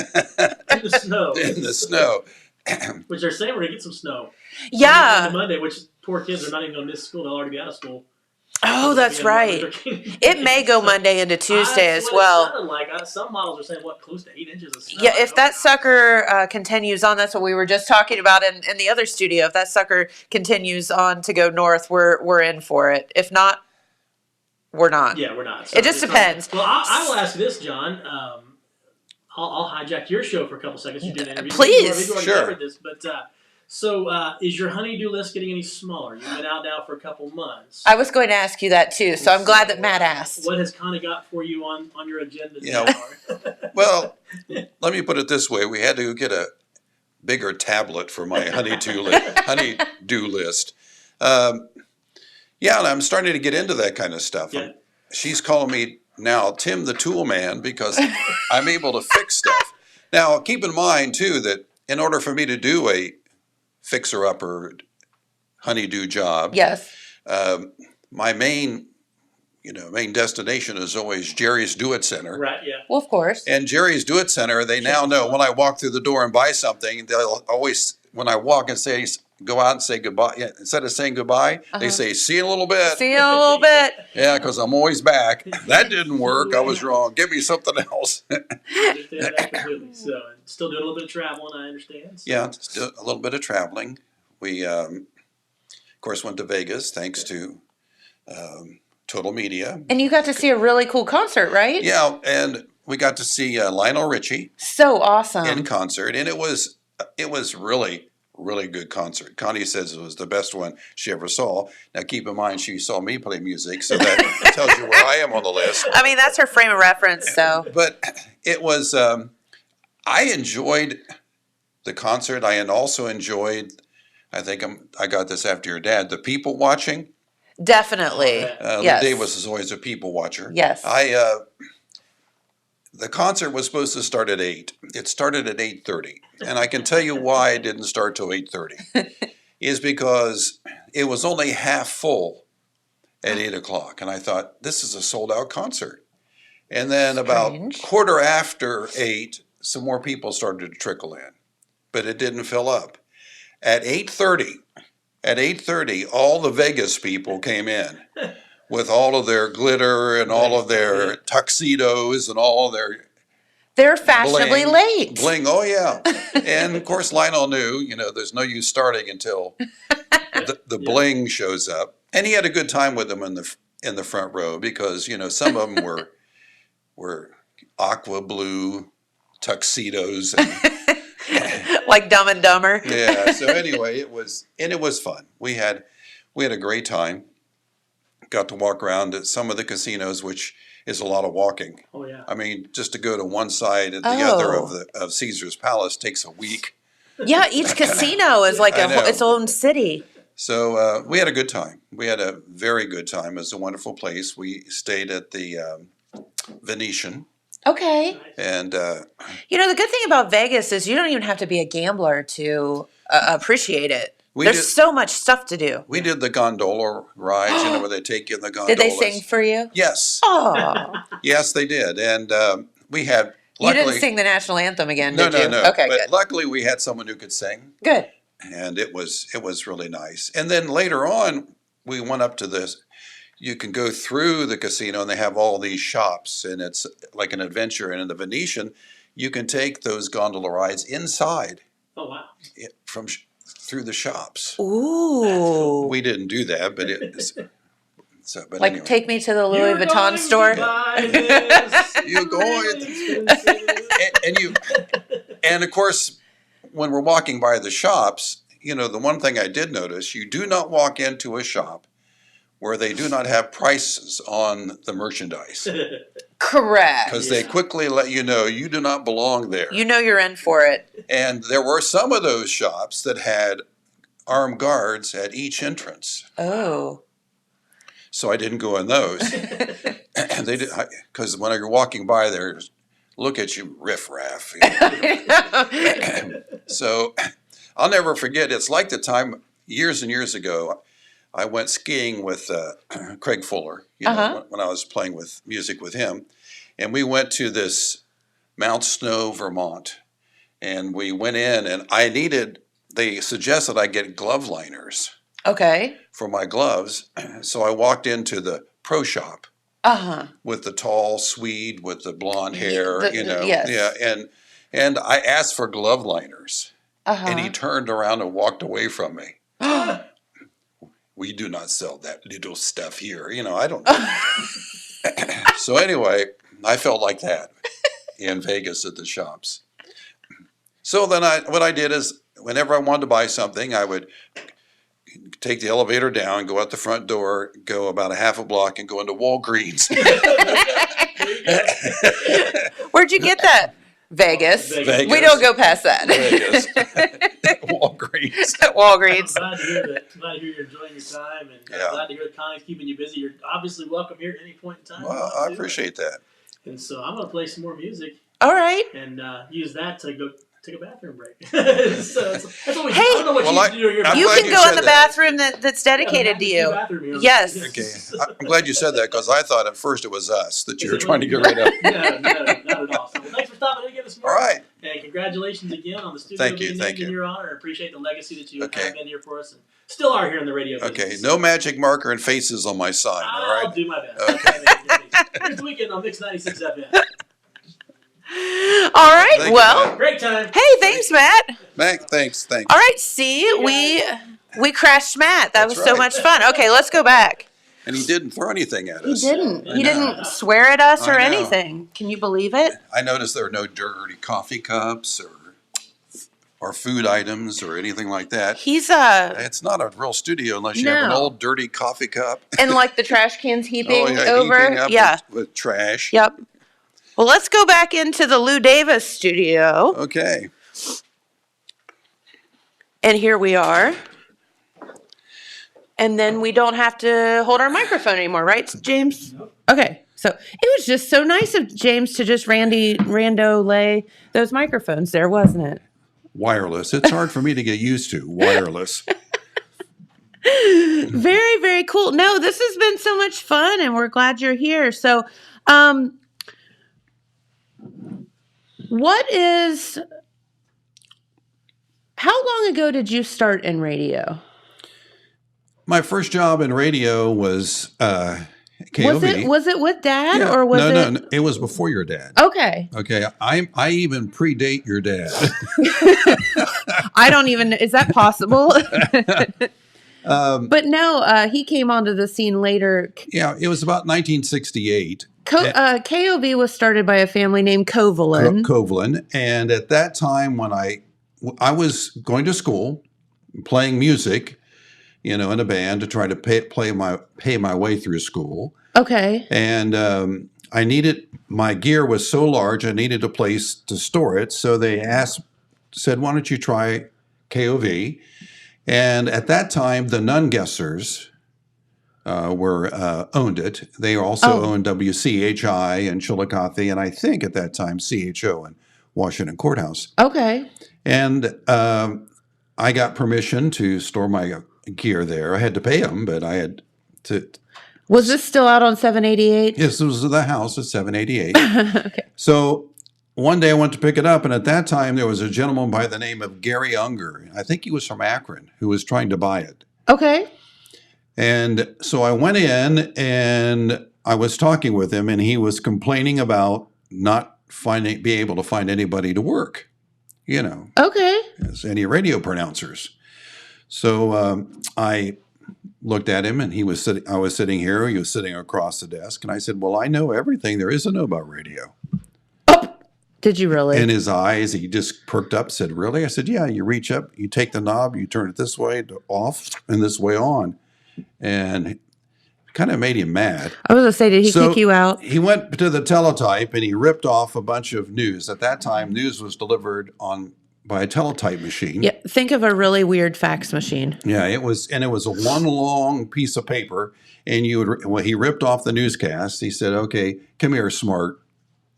In the snow. In the snow. Which they're saying we're going to get some snow. Yeah. On Monday, which poor kids are not even going to miss school. They'll already be out of school. Oh, that's right. It may go Monday into Tuesday as well. Like. Some models are saying, close to 8 inches of snow. Yeah, if that sucker continues on, that's what we were just talking about in the other studio. If that sucker continues on to go north, we're in for it. If not, we're not. Yeah, we're not. So it just depends. Well, I will ask this, John. I'll hijack your show for a couple seconds. You do an interview. Please. We've already Sure. covered this, but so is your honeydew list getting any smaller? You've been out now for a couple months. I was going to ask you that too, so I'm glad that Matt asked. What has Connie got for you on your agenda? Yeah. Well, let me put it this way: we had to get a bigger tablet for my honeydew list. Yeah, and I'm starting to get into that kind of stuff. Yeah. She's calling me now Tim the Tool Man because I'm able to fix stuff. Now, keep in mind too that in order for me to do a fixer-upper honeydew job, Yes. my main destination is always Jerry's Do It Center. Right. Yeah. Well, of course. And Jerry's Do It Center, they now know when I walk through the door and buy something, they'll always, when I walk and go out and say goodbye, instead of saying goodbye, they say, see you in a little bit. See you in a little bit. Yeah, because I'm always back. That didn't work. I was wrong. Give me something else. I understand that completely. So, still doing a little bit of traveling, I understand. So. Yeah, still a little bit of traveling. We, of course, went to Vegas thanks to Total Media. And you got to see a really cool concert, right? Yeah, and we got to see Lionel Richie So awesome. in concert, and it was really, really good concert. Connie says it was the best one she ever saw. Now, keep in mind, she saw me play music, so that tells you where I am on the list. I mean, that's her frame of reference, so. But it was, I enjoyed the concert. I also enjoyed, I think I got this after your dad, the people watching. Definitely. Yes. Davis is always a people watcher. Yes. The concert was supposed to start at 8. It started at 8:30. And I can tell you why it didn't start till 8:30. Is because it was only half full at 8 o'clock. And I thought, this is a sold out concert. And then about quarter after 8, some more people started to trickle in. But it didn't fill up. At 8:30, all the Vegas people came in with all of their glitter and all of their tuxedos and all of their They're fashionably bling. late. Bling, oh yeah. And of course Lionel knew, there's no use starting until the bling shows up. And he had a good time with them in the front row because, some of them were aqua blue tuxedos and Like Dumb and Dumber. yeah. So anyway, it was fun. We had a great time. Got to walk around at some of the casinos, which is a lot of walking. Oh yeah. I mean, just to go to one side and the other of Caesar's Palace takes a week. Yeah, each casino is like I know. its own city. So we had a good time. We had a very good time. It was a wonderful place. We stayed at the Venetian. Okay. And The good thing about Vegas is you don't even have to be a gambler to appreciate it. There's so much stuff to do. we did the gondola rides, where they take you in the gondolas. Did they sing for you? Yes. Oh. Yes, they did. And we had, You luckily, didn't sing the national anthem again, no, did you? no. Okay, But good. luckily, we had someone who could sing, Good. and it was really nice. And then later on, we went up to this. You can go through the casino, and they have all these shops, and it's like an adventure. And in the Venetian, you can take those gondola rides inside Oh, wow. through the shops. Ooh. We didn't do that, but it. So, but Like, anyway. take me to the Louis Vuitton store. You and of course, when we're walking by the shops, the one thing I did notice, you do not walk into a shop where they do not have prices on the merchandise, Correct. because they quickly let you know you do not belong there. You know you're in for it. And there were some of those shops that had armed guards at each entrance. Oh. So I didn't go in those. And they did, because when you're walking by there, look at you, riffraff. So I'll never forget. It's like the time years and years ago, I went skiing with Craig Fuller. When I was playing with music with him, and we went to this Mount Snow, Vermont, and we went in, and they suggested I get glove liners Okay. for my gloves. So I walked into the pro shop with the tall Swede with the blonde hair, yes. Yeah, and I asked for glove liners, Uh-huh. and he turned around and walked away from me. We do not sell that little stuff here. I don't. So anyway, I felt like that in Vegas at the shops. So then what I did is, whenever I wanted to buy something, I would take the elevator down, go out the front door, go about a half a block, and go into Walgreens. Where'd you get that? Vegas. Vegas. We don't go past that. Vegas. Walgreens. Walgreens. I'm glad to hear that. I'm glad to hear you're enjoying your time, and Yeah. glad to hear that Connie's keeping you busy. You're obviously welcome here at any point in time. Well, I appreciate that. And so I'm going to play some more music All right. and use that to go take a bathroom break. That's always, Hey, I don't know what Well, you do in your I'm You glad can you go in said the that. bathroom that's dedicated to you. Yes. Okay, I'm glad you said that, because I thought at first it was us that you were trying to get rid of. No, not at all. So, thanks for stopping in again this All morning. right. And congratulations again on the studio Thank you, being thank named in you. your honor. I appreciate the legacy that you Okay. have been here for us and still are here in the radio Okay, business. no magic marker and faces on my sign, all I'll right? do my best. Okay. Here's the weekend on Mix 96 FM. All right. Thank you, Well, Matt. Great time. hey, thanks, Matt. Thanks. All right. See, we crashed Matt. That That's was so right. much fun. Okay, let's go back. And he didn't throw anything at He us. didn't. I He know. didn't swear at us or I know. anything. Can you believe it? I noticed there were no dirty coffee cups or food items or anything like that. He's It's not a real studio unless you have an No. old dirty coffee cup. and like the trash cans heaping over. heaping up Yeah. with trash. Yep. Well, let's go back into the Lou Davis studio. Okay. And here we are. And then we don't have to hold our microphone anymore, right, James? Okay. So it was just so nice of James to just rando lay those microphones there, wasn't it? Wireless. It's hard for me to get used to. Wireless. Very, very cool. No, this has been so much fun, and we're glad you're here. So, how long ago did you start in radio? My first job in radio was KOV. Was it with Dad, Yeah. or was no, it? no, it was before your dad. Okay. Okay, I even predate your dad. I don't even. Is that possible? But no, he came onto the scene later. Yeah, it was about 1968. KOV was started by a family named Kovalin. Covalin, and at that time when I was going to school, playing music, in a band to try to pay my way through school. Okay. And I needed, my gear was so large, I needed a place to store it. So they said, why don't you try KOV? And at that time, the Nunguessers owned it. They also owned WCHI in Chillicothe, and I think at that time CHO in Washington Courthouse. Okay. And I got permission to store my gear there. I had to pay them, but I had to. Was this still out on 788? Yes, it was the house at 788. Okay. So one day I went to pick it up, and at that time there was a gentleman by the name of Gary Unger. I think he was from Akron, who was trying to buy it. Okay. And so I went in and I was talking with him, and he was complaining about not being able to find anybody to work, Okay. as any radio pronouncers. So I looked at him, and I was sitting here, he was sitting across the desk, and I said, well, I know everything there is to know about radio. Did you really? In his eyes, he just perked up, said, really? I said, yeah, you reach up, you take the knob, you turn it this way to off and this way on. And it kind of made him mad. I was going to say, did he kick you out? He went to the teletype and he ripped off a bunch of news. At that time, news was delivered by a teletype machine. Yeah, think of a really weird fax machine. Yeah, it was a one long piece of paper, and he ripped off the newscast. He said, okay, come here, smart.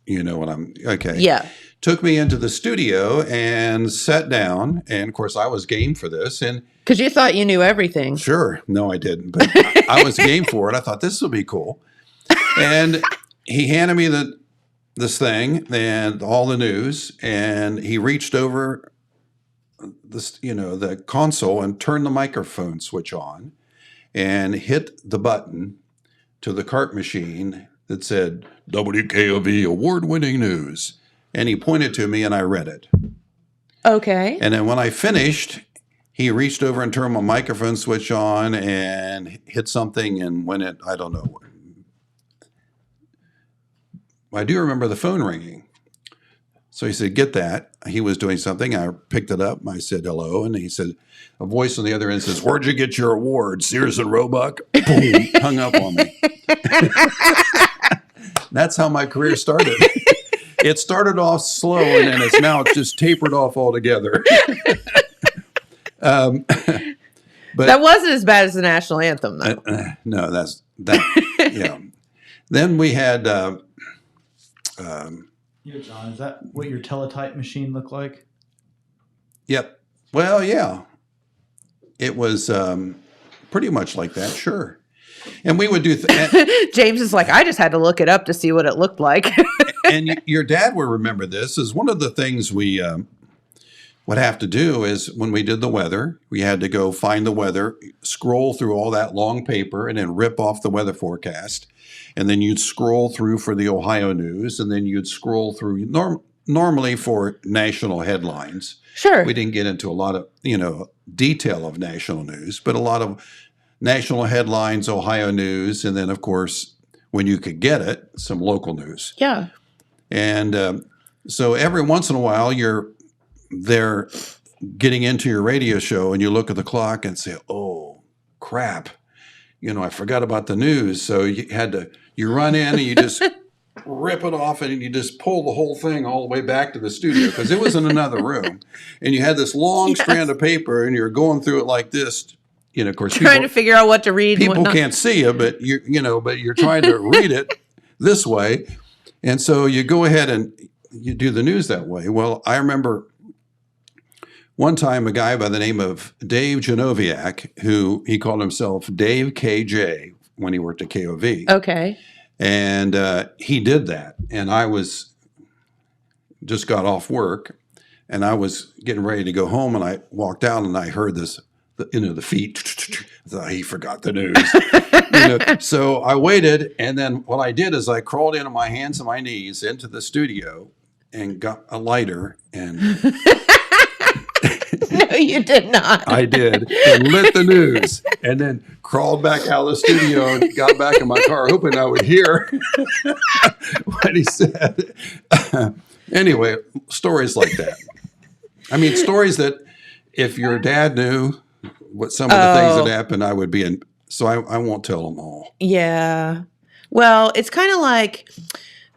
You know what okay. Yeah. Took me into the studio and sat down. And of course, I was game for this. And Because you thought you knew everything. sure, no, I didn't. But I was game for it. I thought this will be cool. And he handed me this thing and all the news. And he reached over the console and turned the microphone switch on and hit the button to the cart machine that said WKOV award-winning news. And he pointed to me and I read it. Okay. And then when I finished, he reached over and turned my microphone switch on and hit something, and I don't know. I do remember the phone ringing. So he said, get that. He was doing something. I picked it up. I said, hello. And he said, a voice on the other end says, where'd you get your award? Sears and Roebuck? Boom, hung up on me. That's how my career started. It started off slow, and then it's just tapered off altogether. But that wasn't as bad as the national anthem, though. No, that. Yeah. Then we had. John, is that what your teletype machine looked like? Yep. Well, yeah. It was pretty much like that, sure. And we would do. James is like, I just had to look it up to see what it looked like. And your dad will remember this. Is one of the things we would have to do is when we did the weather, we had to go find the weather, scroll through all that long paper, and then rip off the weather forecast. And then you'd scroll through for the Ohio news, and then you'd scroll through normally for national headlines. Sure. We didn't get into a lot of detail of national news, but a lot of national headlines, Ohio news, and then of course when you could get it, some local news. Yeah. And so every once in a while, you're there getting into your radio show, and you look at the clock and say, "Oh, crap! I forgot about the news." So you run in and you just rip it off, and you just pull the whole thing all the way back to the studio because it was in another room, and you had this long strand of paper, and you're going through it like this. Of course, trying to figure out what to read. People can't see you, but you're trying to read it this way. And so you go ahead and you do the news that way. Well, I remember one time a guy by the name of Dave Genoviak, who he called himself Dave KJ when he worked at KOV. Okay. And he did that. And I just got off work, and I was getting ready to go home, and I walked out and I heard this, the feet. I thought he forgot the news. So I waited, and then what I did is I crawled in on my hands and my knees into the studio and got a lighter and No, you did not. I did, and lit the news, and then crawled back out of the studio and got back in my car, hoping I would hear what he said. Anyway, stories like that. I mean, stories that if your dad knew what some of the things that happened, I would be in. So I won't tell them all. Yeah. Well, it's kind of like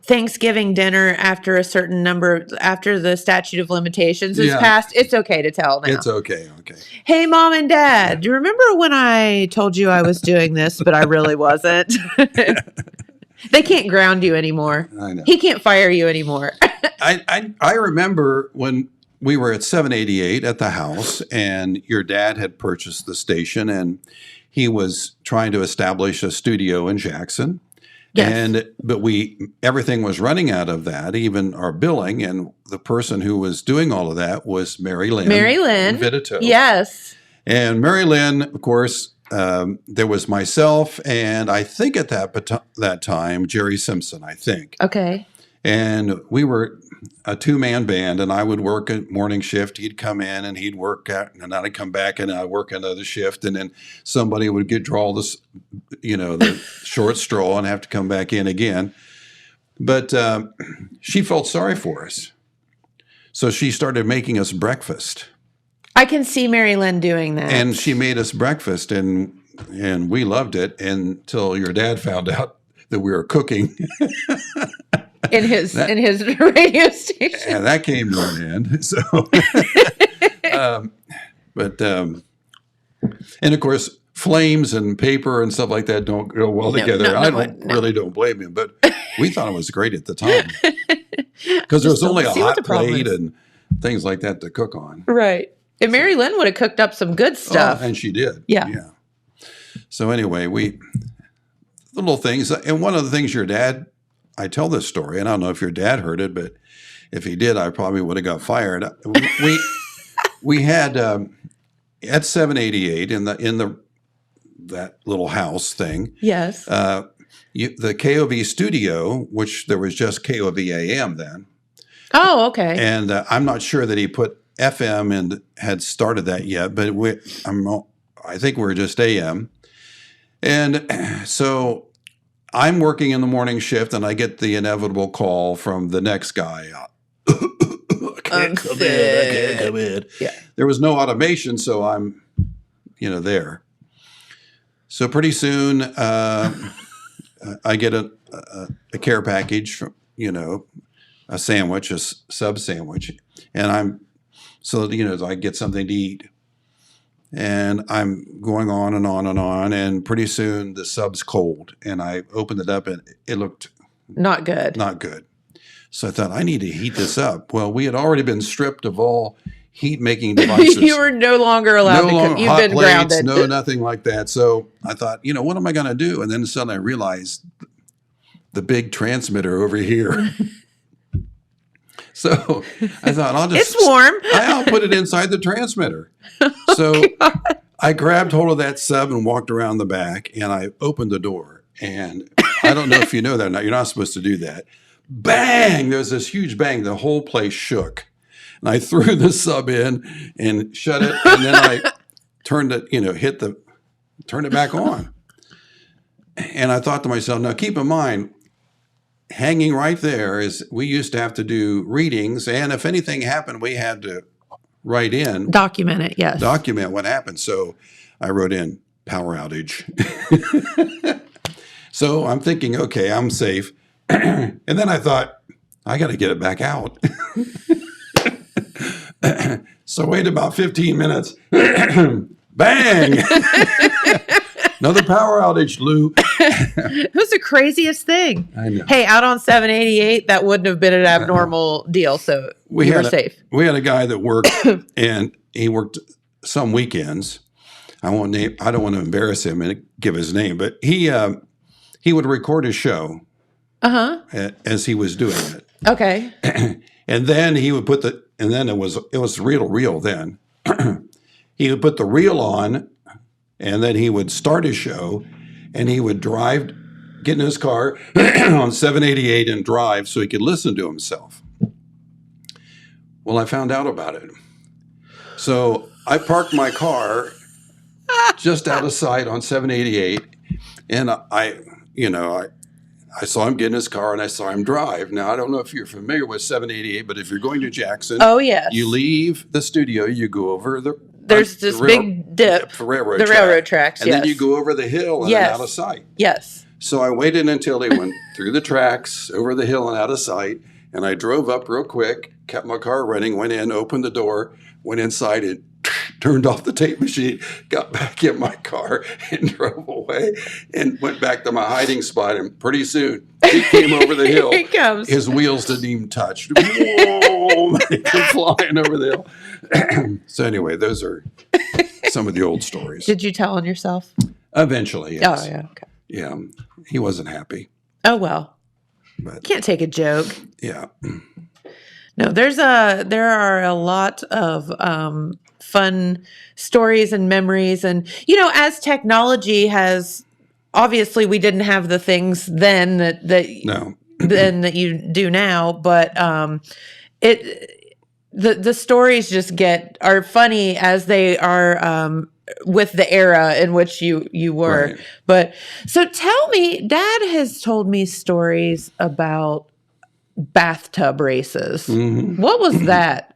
Thanksgiving dinner after after the statute of limitations is passed. It's okay to tell now. It's okay. Okay. Hey, Mom and Dad, do you remember when I told you I was doing this, but I really wasn't? They can't ground you anymore. I know. He can't fire you anymore. I remember when we were at 788 at the house, and your dad had purchased the station, and he was trying to establish a studio in Jackson. Yes. But everything was running out of that, even our billing, and the person who was doing all of that was Mary Lynn. Mary Lynn. Vitito. Yes. And Mary Lynn, of course, there was myself, and I think at that time, Jerry Simpson, I think. Okay. And we were a two-man band, and I would work a morning shift. He'd come in, and he'd work out, and I'd come back, and I'd work another shift, and then somebody would draw this, the short straw and have to come back in again. But she felt sorry for us. So she started making us breakfast. I can see Mary Lynn doing that. And she made us breakfast, and we loved it until your dad found out that we were cooking. in his radio station. And that came to an end. So, and of course, flames and paper and stuff like that don't go well together. I really don't blame him, but we thought it was great at the time because there was only a hot plate and things like that to cook on. Right. And Mary Lynn would have cooked up some good stuff. And she did. Yeah. So anyway, the little things, and one of the things your dad, I tell this story, and I don't know if your dad heard it, but if he did, I probably would have got fired. We had at 788 in that little house thing. Yes. The KOV studio, which there was just KOV AM then. Oh, okay. And I'm not sure that he put FM and had started that yet, but I think we're just AM. And so I'm working in the morning shift, and I get the inevitable call from the next guy. I can't come in. Yeah. There was no automation, so I'm, there. So pretty soon, I get a care package from, a sandwich, a sub sandwich, and I get something to eat. And I'm going on and on and on, and pretty soon the sub's cold, and I opened it up, and it looked not good. Not good. So I thought, I need to heat this up. Well, we had already been stripped of all heat-making devices. You were no longer allowed to cook. You've been plates, grounded. No, nothing like that. So I thought, what am I going to do? And then suddenly I realized the big transmitter over here. So I thought, it's warm. I'll put it inside the transmitter. So I grabbed hold of that sub and walked around the back, and I opened the door. And I don't know if you know that or not. You're not supposed to do that. Bang! There's this huge bang. The whole place shook. And I threw the sub in and shut it. And then I turned it, turned it back on. And I thought to myself, now keep in mind, hanging right there is we used to have to do readings. And if anything happened, we had to write in. Document it, yes. Document what happened. So I wrote in power outage. So I'm thinking, okay, I'm safe. And then I thought, I got to get it back out. So wait about 15 minutes. Bang! Another power outage, Lou. It was the craziest thing. I know. Hey, out on 788, that wouldn't have been an abnormal deal, so we were safe. We had a guy that worked, and he worked some weekends. I don't want to embarrass him and give his name, but he would record his show as he was doing it. Okay. And then he would and then it was reel then. He would put the reel on, and then he would start his show, and he would get in his car on 788 and drive so he could listen to himself. Well, I found out about it. So I parked my car just out of sight on 788, and I saw him get in his car, and I saw him drive. Now, I don't know if you're familiar with 788, but if you're going to Jackson, you leave the studio, you go over there's this big dip, the railroad tracks, and then you go over the hill and out of sight. Yes. So I waited until he went through the tracks, over the hill and out of sight, and I drove up real quick, kept my car running, went in, opened the door, went inside, and turned off the tape machine, got back in my car, and drove away, and went back to my hiding spot. And pretty soon, he came over the hill. Here he comes. His wheels didn't even touch. Whoa! They came flying over the hill. So anyway, those are some of the old stories. Did you tell on yourself? Eventually, yes. Oh, yeah. Okay. Yeah, he wasn't happy, Oh, well. but Can't take a joke. yeah. No, there are a lot of fun stories and memories, and as technology has, obviously, we didn't have the things then that No. than that you do now, but the stories just are funny as they are with the era in which you were. Right. But so tell me, Dad has told me stories about bathtub races. Mm-hmm. What was that?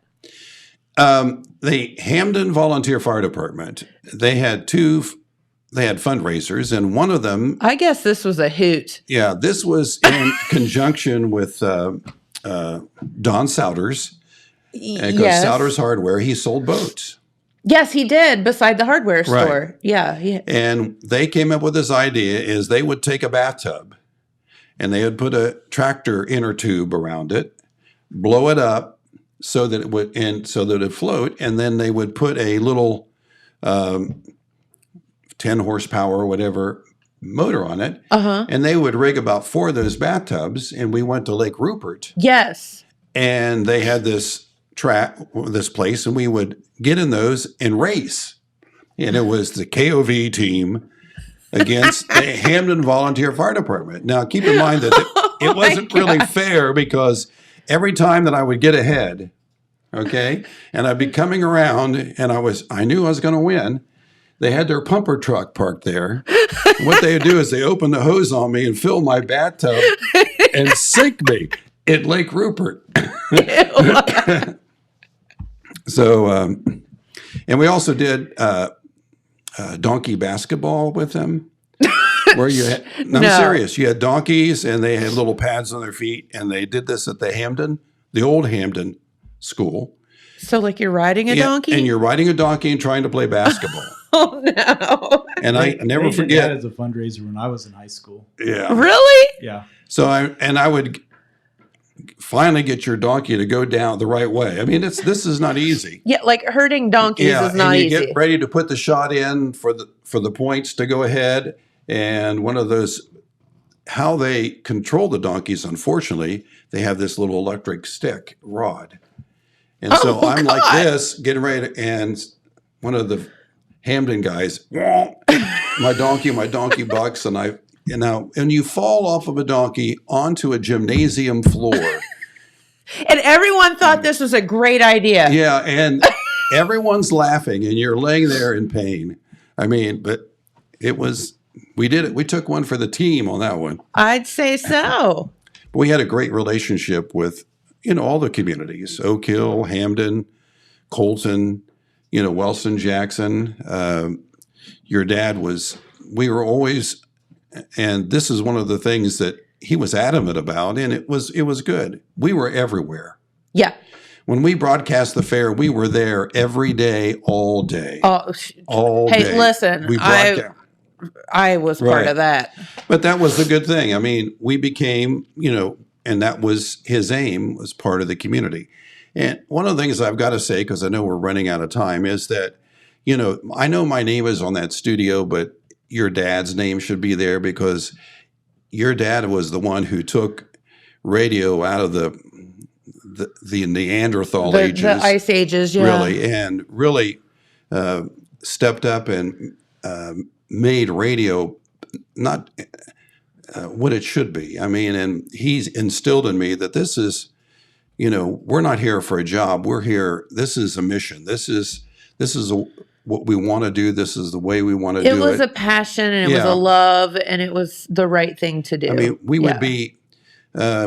The Hamden Volunteer Fire Department, they had fundraisers, and one of them, I guess this was a hoot. yeah, this was in conjunction with Don Souders, because Yes. Souders Hardware, he sold boats. Yes, he did, beside the hardware Right. store. Yeah. And they came up with this idea is they would take a bathtub and they would put a tractor inner tube around it, blow it up so that it'd float, and then they would put a little 10 horsepower or whatever motor on it, and they would rig about 4 of those bathtubs, and we went to Lake Rupert, Yes. and they had this place, and we would get in those and race. And it was the KOV team against the Hamden Volunteer Fire Department. Now, keep in mind that it wasn't really fair, because every time that I would get ahead, okay, and I'd be coming around and I knew I was going to win, they had their pumper truck parked there. What they would do is they open the hose on me and fill my bathtub and sink me at Lake Rupert. So, and we also did donkey basketball with them, where I'm No. serious. You had donkeys, and they had little pads on their feet, and they did this at the old Hamden school. So, like, you're riding a Yeah, donkey? and you're riding a donkey and trying to play basketball. Oh, no. And I never They did forget. that as a fundraiser when I was in high school. Yeah. Really? Yeah. So I would finally get your donkey to go down the right way. I mean, this is not easy. Yeah, like herding donkeys is not and you easy. get ready to put the shot in for the points to go ahead. And one of those, how they control the donkeys, unfortunately, they have this little electric stick rod. And so I'm like this, getting ready to, and one of the Hamden guys, my donkey bucks, and you fall off of a donkey onto a gymnasium floor. And everyone thought this was a great idea. Yeah, and everyone's laughing, and you're laying there in pain. I mean, but we did it. We took one for the team on that one. I'd say so. We had a great relationship with, all the communities, Oak Hill, Hamden, Colton, Wellston, Jackson. Your dad we were always, and this is one of the things that he was adamant about, and it was good. We were everywhere. Yeah. When we broadcast the fair, we were there every day, all day. All hey, day. listen, We broadcast. I was part Right. of that. But that was the good thing. I mean, we became, and that was his aim, was part of the community. And one of the things I've got to say, because I know we're running out of time, is that, I know my name is on that studio, but your dad's name should be there, because your dad was the one who took radio out of the Neanderthal ages. The Ice Ages, yeah. Really, and really stepped up and made radio not what it should be. I mean, and he's instilled in me that this is, we're not here for a job. We're here. This is a mission. This is what we want to do. This is the way we want to do it. It was a passion, and it was Yeah. a love, and it was the right thing to do. I mean, we Yeah. would be,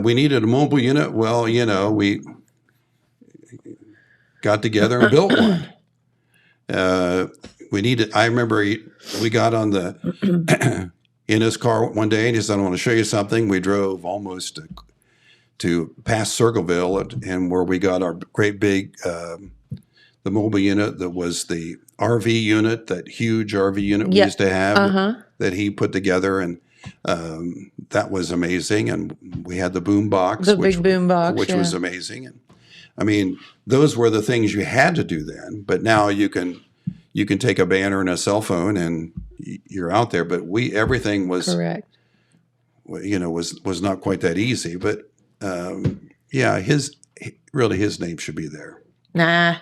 we needed a mobile unit. Well, we got together and built one. I remember we got on in his car one day, and he said, I want to show you something. We drove almost to past Circleville, and where we got our great big, the mobile unit that was the RV unit, that huge RV unit we used to have that he put together. And that was amazing. And we had the boom box, big boom box, which was amazing. And I mean, those were the things you had to do then. But now you can take a banner and a cell phone, and you're out there. But everything was, Correct. Was not quite that easy. But yeah, his name should be there. Nah.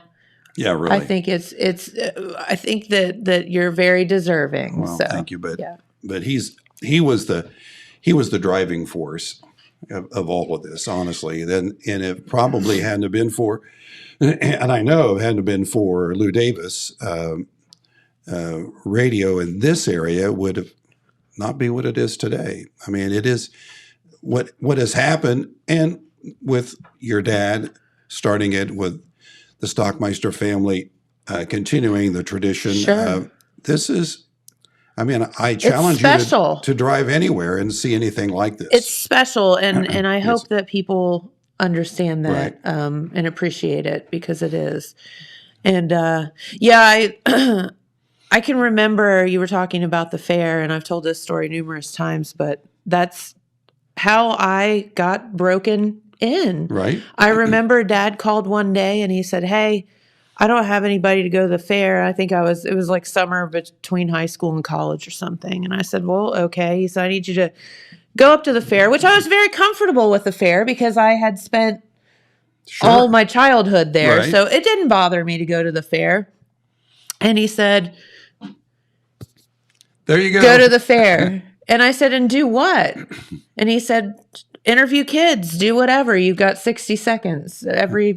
Yeah, really. I think it's I think that you're very deserving. Well, so thank you, but yeah. but he was the driving force of all of this, honestly. And it probably hadn't have been for, and I know it hadn't have been for Lou Davis, radio in this area would have not be what it is today. I mean, it is what has happened, and with your dad starting it with the Stockmeister family, continuing the tradition. Sure. This is, I mean, I challenge you to drive anywhere and see anything like this. It's special, and I hope that people understand that and appreciate it, because it is. And yeah, I can remember you were talking about the fair, and I've told this story numerous times, but that's how I got broken in. Right. I remember Dad called one day and he said, "Hey, I don't have anybody to go to the fair." I think it was like summer between high school and college or something. And I said, "Well, okay." He said, "I need you to go up to the fair," which I was very comfortable with the fair because I had spent all my childhood there. Right. So it didn't bother me to go to the fair. And he said, "There you go. Go to the fair." And I said, "And do what?" And he said, "Interview kids, do whatever. You've got 60 seconds every,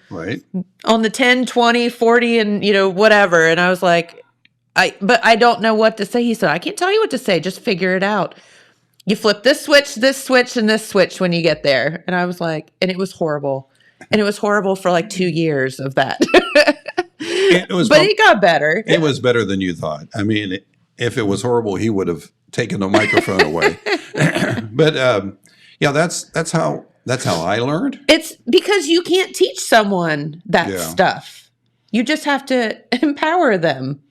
right on the 10, 20, 40, and, whatever." And I was like, but I don't know what to say. He said, "I can't tell you what to say. Just figure it out. You flip this switch, and this switch when you get there." And I was like, and it was horrible. And it was horrible for like 2 years of that. But it got better. It was better than you thought. I mean, if it was horrible, he would have taken the microphone away. But yeah, that's how I learned. It's because you can't teach someone that stuff. You just have to empower them.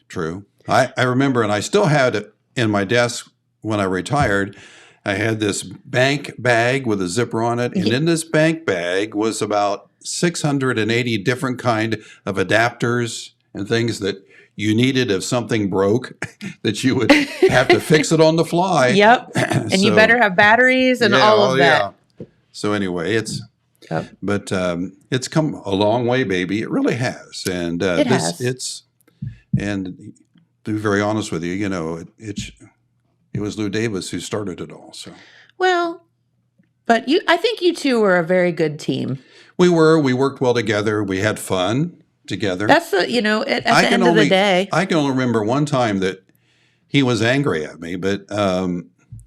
True. I remember, and I still had it in my desk when I retired. I had this bank bag with a zipper on it, and in this bank bag was about 680 different kind of adapters and things that you needed if something broke, that you would have to fix it on the fly. Yep. And you better have batteries and all of that. Yeah. So anyway, but it's come a long way, baby. It really has. And it has. And to be very honest with you, it was Lou Davis who started it all. So well, but I think you two were a very good team. We worked well together. We had fun together. That's at the end of the day. I can only remember one time that he was angry at me, but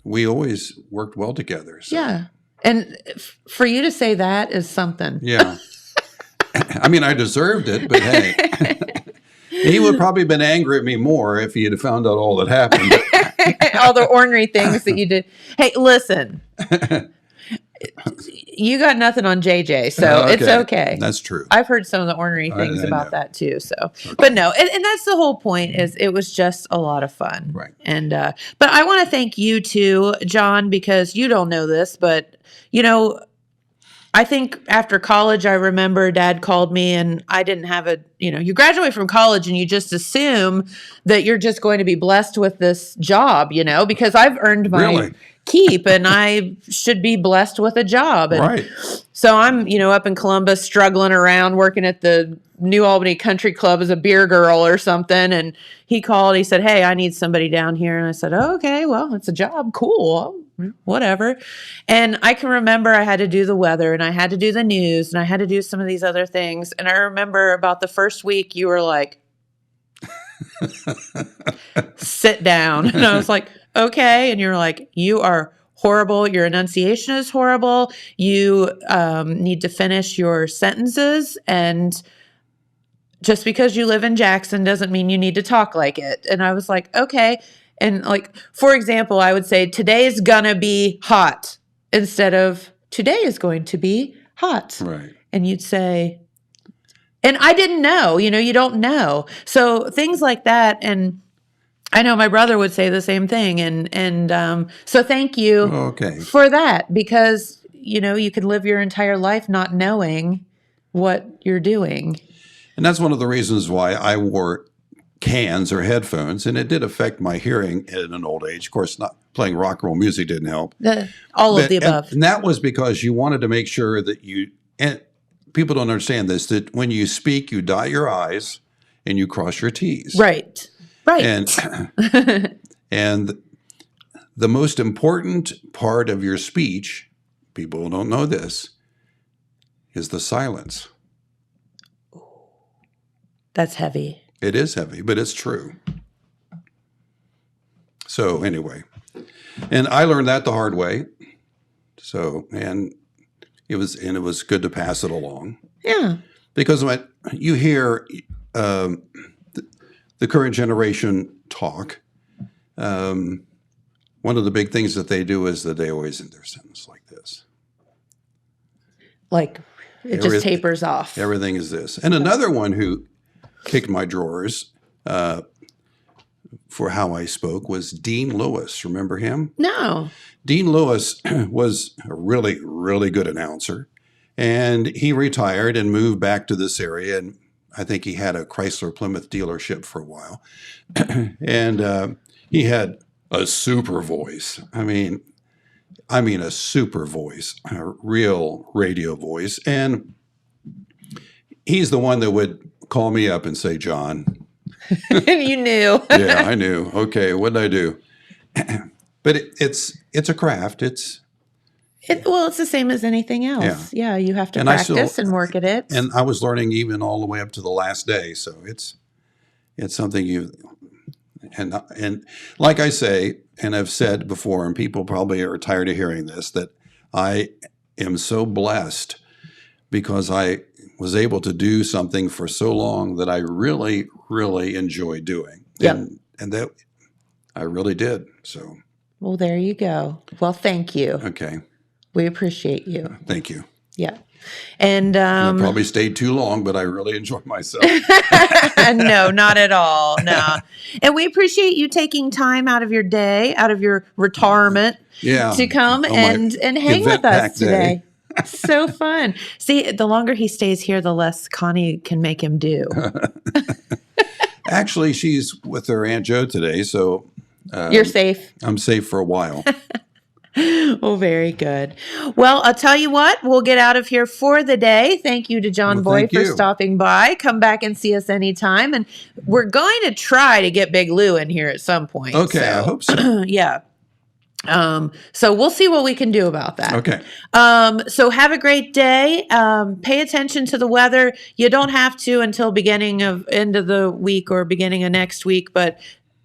we always worked well together. So. Yeah. And for you to say that is something. Yeah. I mean, I deserved it, but hey. He would probably have been angry at me more if he had found out all that happened. All the ornery things that you did. Hey, listen. You got nothing on JJ, so it's okay. That's true. I've heard some of the ornery things about that too. So, but no, and that's the whole point. Is it was just a lot of fun, right? And but I want to thank you too, John, because you don't know this, but I think after college, I remember Dad called me, and I didn't have you graduate from college and you just assume that you're just going to be blessed with this job, because I've earned my keep and I should be blessed with a job. And right. So I'm, up in Columbus struggling around working at the New Albany Country Club as a beer girl or something. And he called, he said, "Hey, I need somebody down here." And I said, "Oh, okay, well, it's a job. Cool. Whatever." And I can remember I had to do the weather and I had to do the news and I had to do some of these other things. And I remember about the first week you were like, "Sit down." And I was like, "Okay." And you're like, "You are horrible. Your enunciation is horrible. You need to finish your sentences. And just because you live in Jackson doesn't mean you need to talk like it." And I was like, "Okay." And like, for example, I would say, "Today's gonna be hot," instead of "Today is going to be hot." Right. And you'd say, and I didn't know, you don't know. So things like that. And I know my brother would say the same thing. And so thank you for that, because, you can live your entire life not knowing what you're doing. And that's one of the reasons why I wore cans or headphones, and it did affect my hearing at an old age. Of course, not playing rock and roll music didn't help. All of the above. And that was because you wanted to make sure that you, and people don't understand this, that when you speak, you dot your I's and you cross your T's. Right. And and the most important part of your speech, people don't know this, is the silence. That's heavy. It is heavy, but it's true. So anyway, and I learned that the hard way. So, and it was good to pass it along. Yeah. Because when you hear the current generation talk, one of the big things that they do is that they always end their sentence like this. Like it just tapers off. Everything is this. And another one who kicked my drawers for how I spoke was Dean Lewis. Remember him? No. Dean Lewis was a really, really good announcer. And he retired and moved back to this area. And I think he had a Chrysler Plymouth dealership for a while. And he had a super voice. I mean a super voice, a real radio voice. And he's the one that would call me up and say, John. You knew. Yeah, I knew. Okay, what did I do? But it's a craft. Well, it's the same as anything else. Yeah, you have to practice and work at it. And I was learning even all the way up to the last day. So it's something and like I say, and I've said before, and people probably are tired of hearing this, that I am so blessed because I was able to do something for so long that I really, really enjoy doing. Yep. And that I really did. So. Well, there you go. Well, thank you. Okay. We appreciate you. Thank you. Yeah. And I probably stayed too long, but I really enjoyed myself. No, not at all. No. And we appreciate you taking time out of your day, out of your retirement, to come and hang with us today. So fun. See, the longer he stays here, the less Connie can make him do. Actually, she's with her Aunt Jo today, so you're safe. I'm safe for a while. Oh, very good. Well, I'll tell you what, we'll get out of here for the day. Thank you to John Boyd for stopping by. Come back and see us anytime. And we're going to try to get Big Lou in here at some point. Okay, I hope so. Yeah. So we'll see what we can do about that. Okay. So have a great day. Pay attention to the weather. You don't have to until end of the week or beginning of next week, but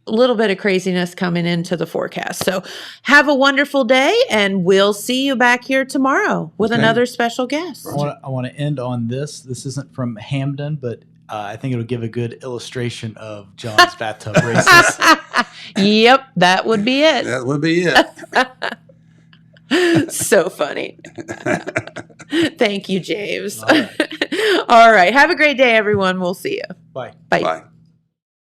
a little bit of craziness coming into the forecast. So have a wonderful day, and we'll see you back here tomorrow with another special guest. I want to end on this. This isn't from Hamden, but I think it'll give a good illustration of John's bathtub races. Yep, that would be it. That would be it. So funny. Thank you, James. All right. Have a great day, everyone. We'll see you. Bye. Bye. Bye.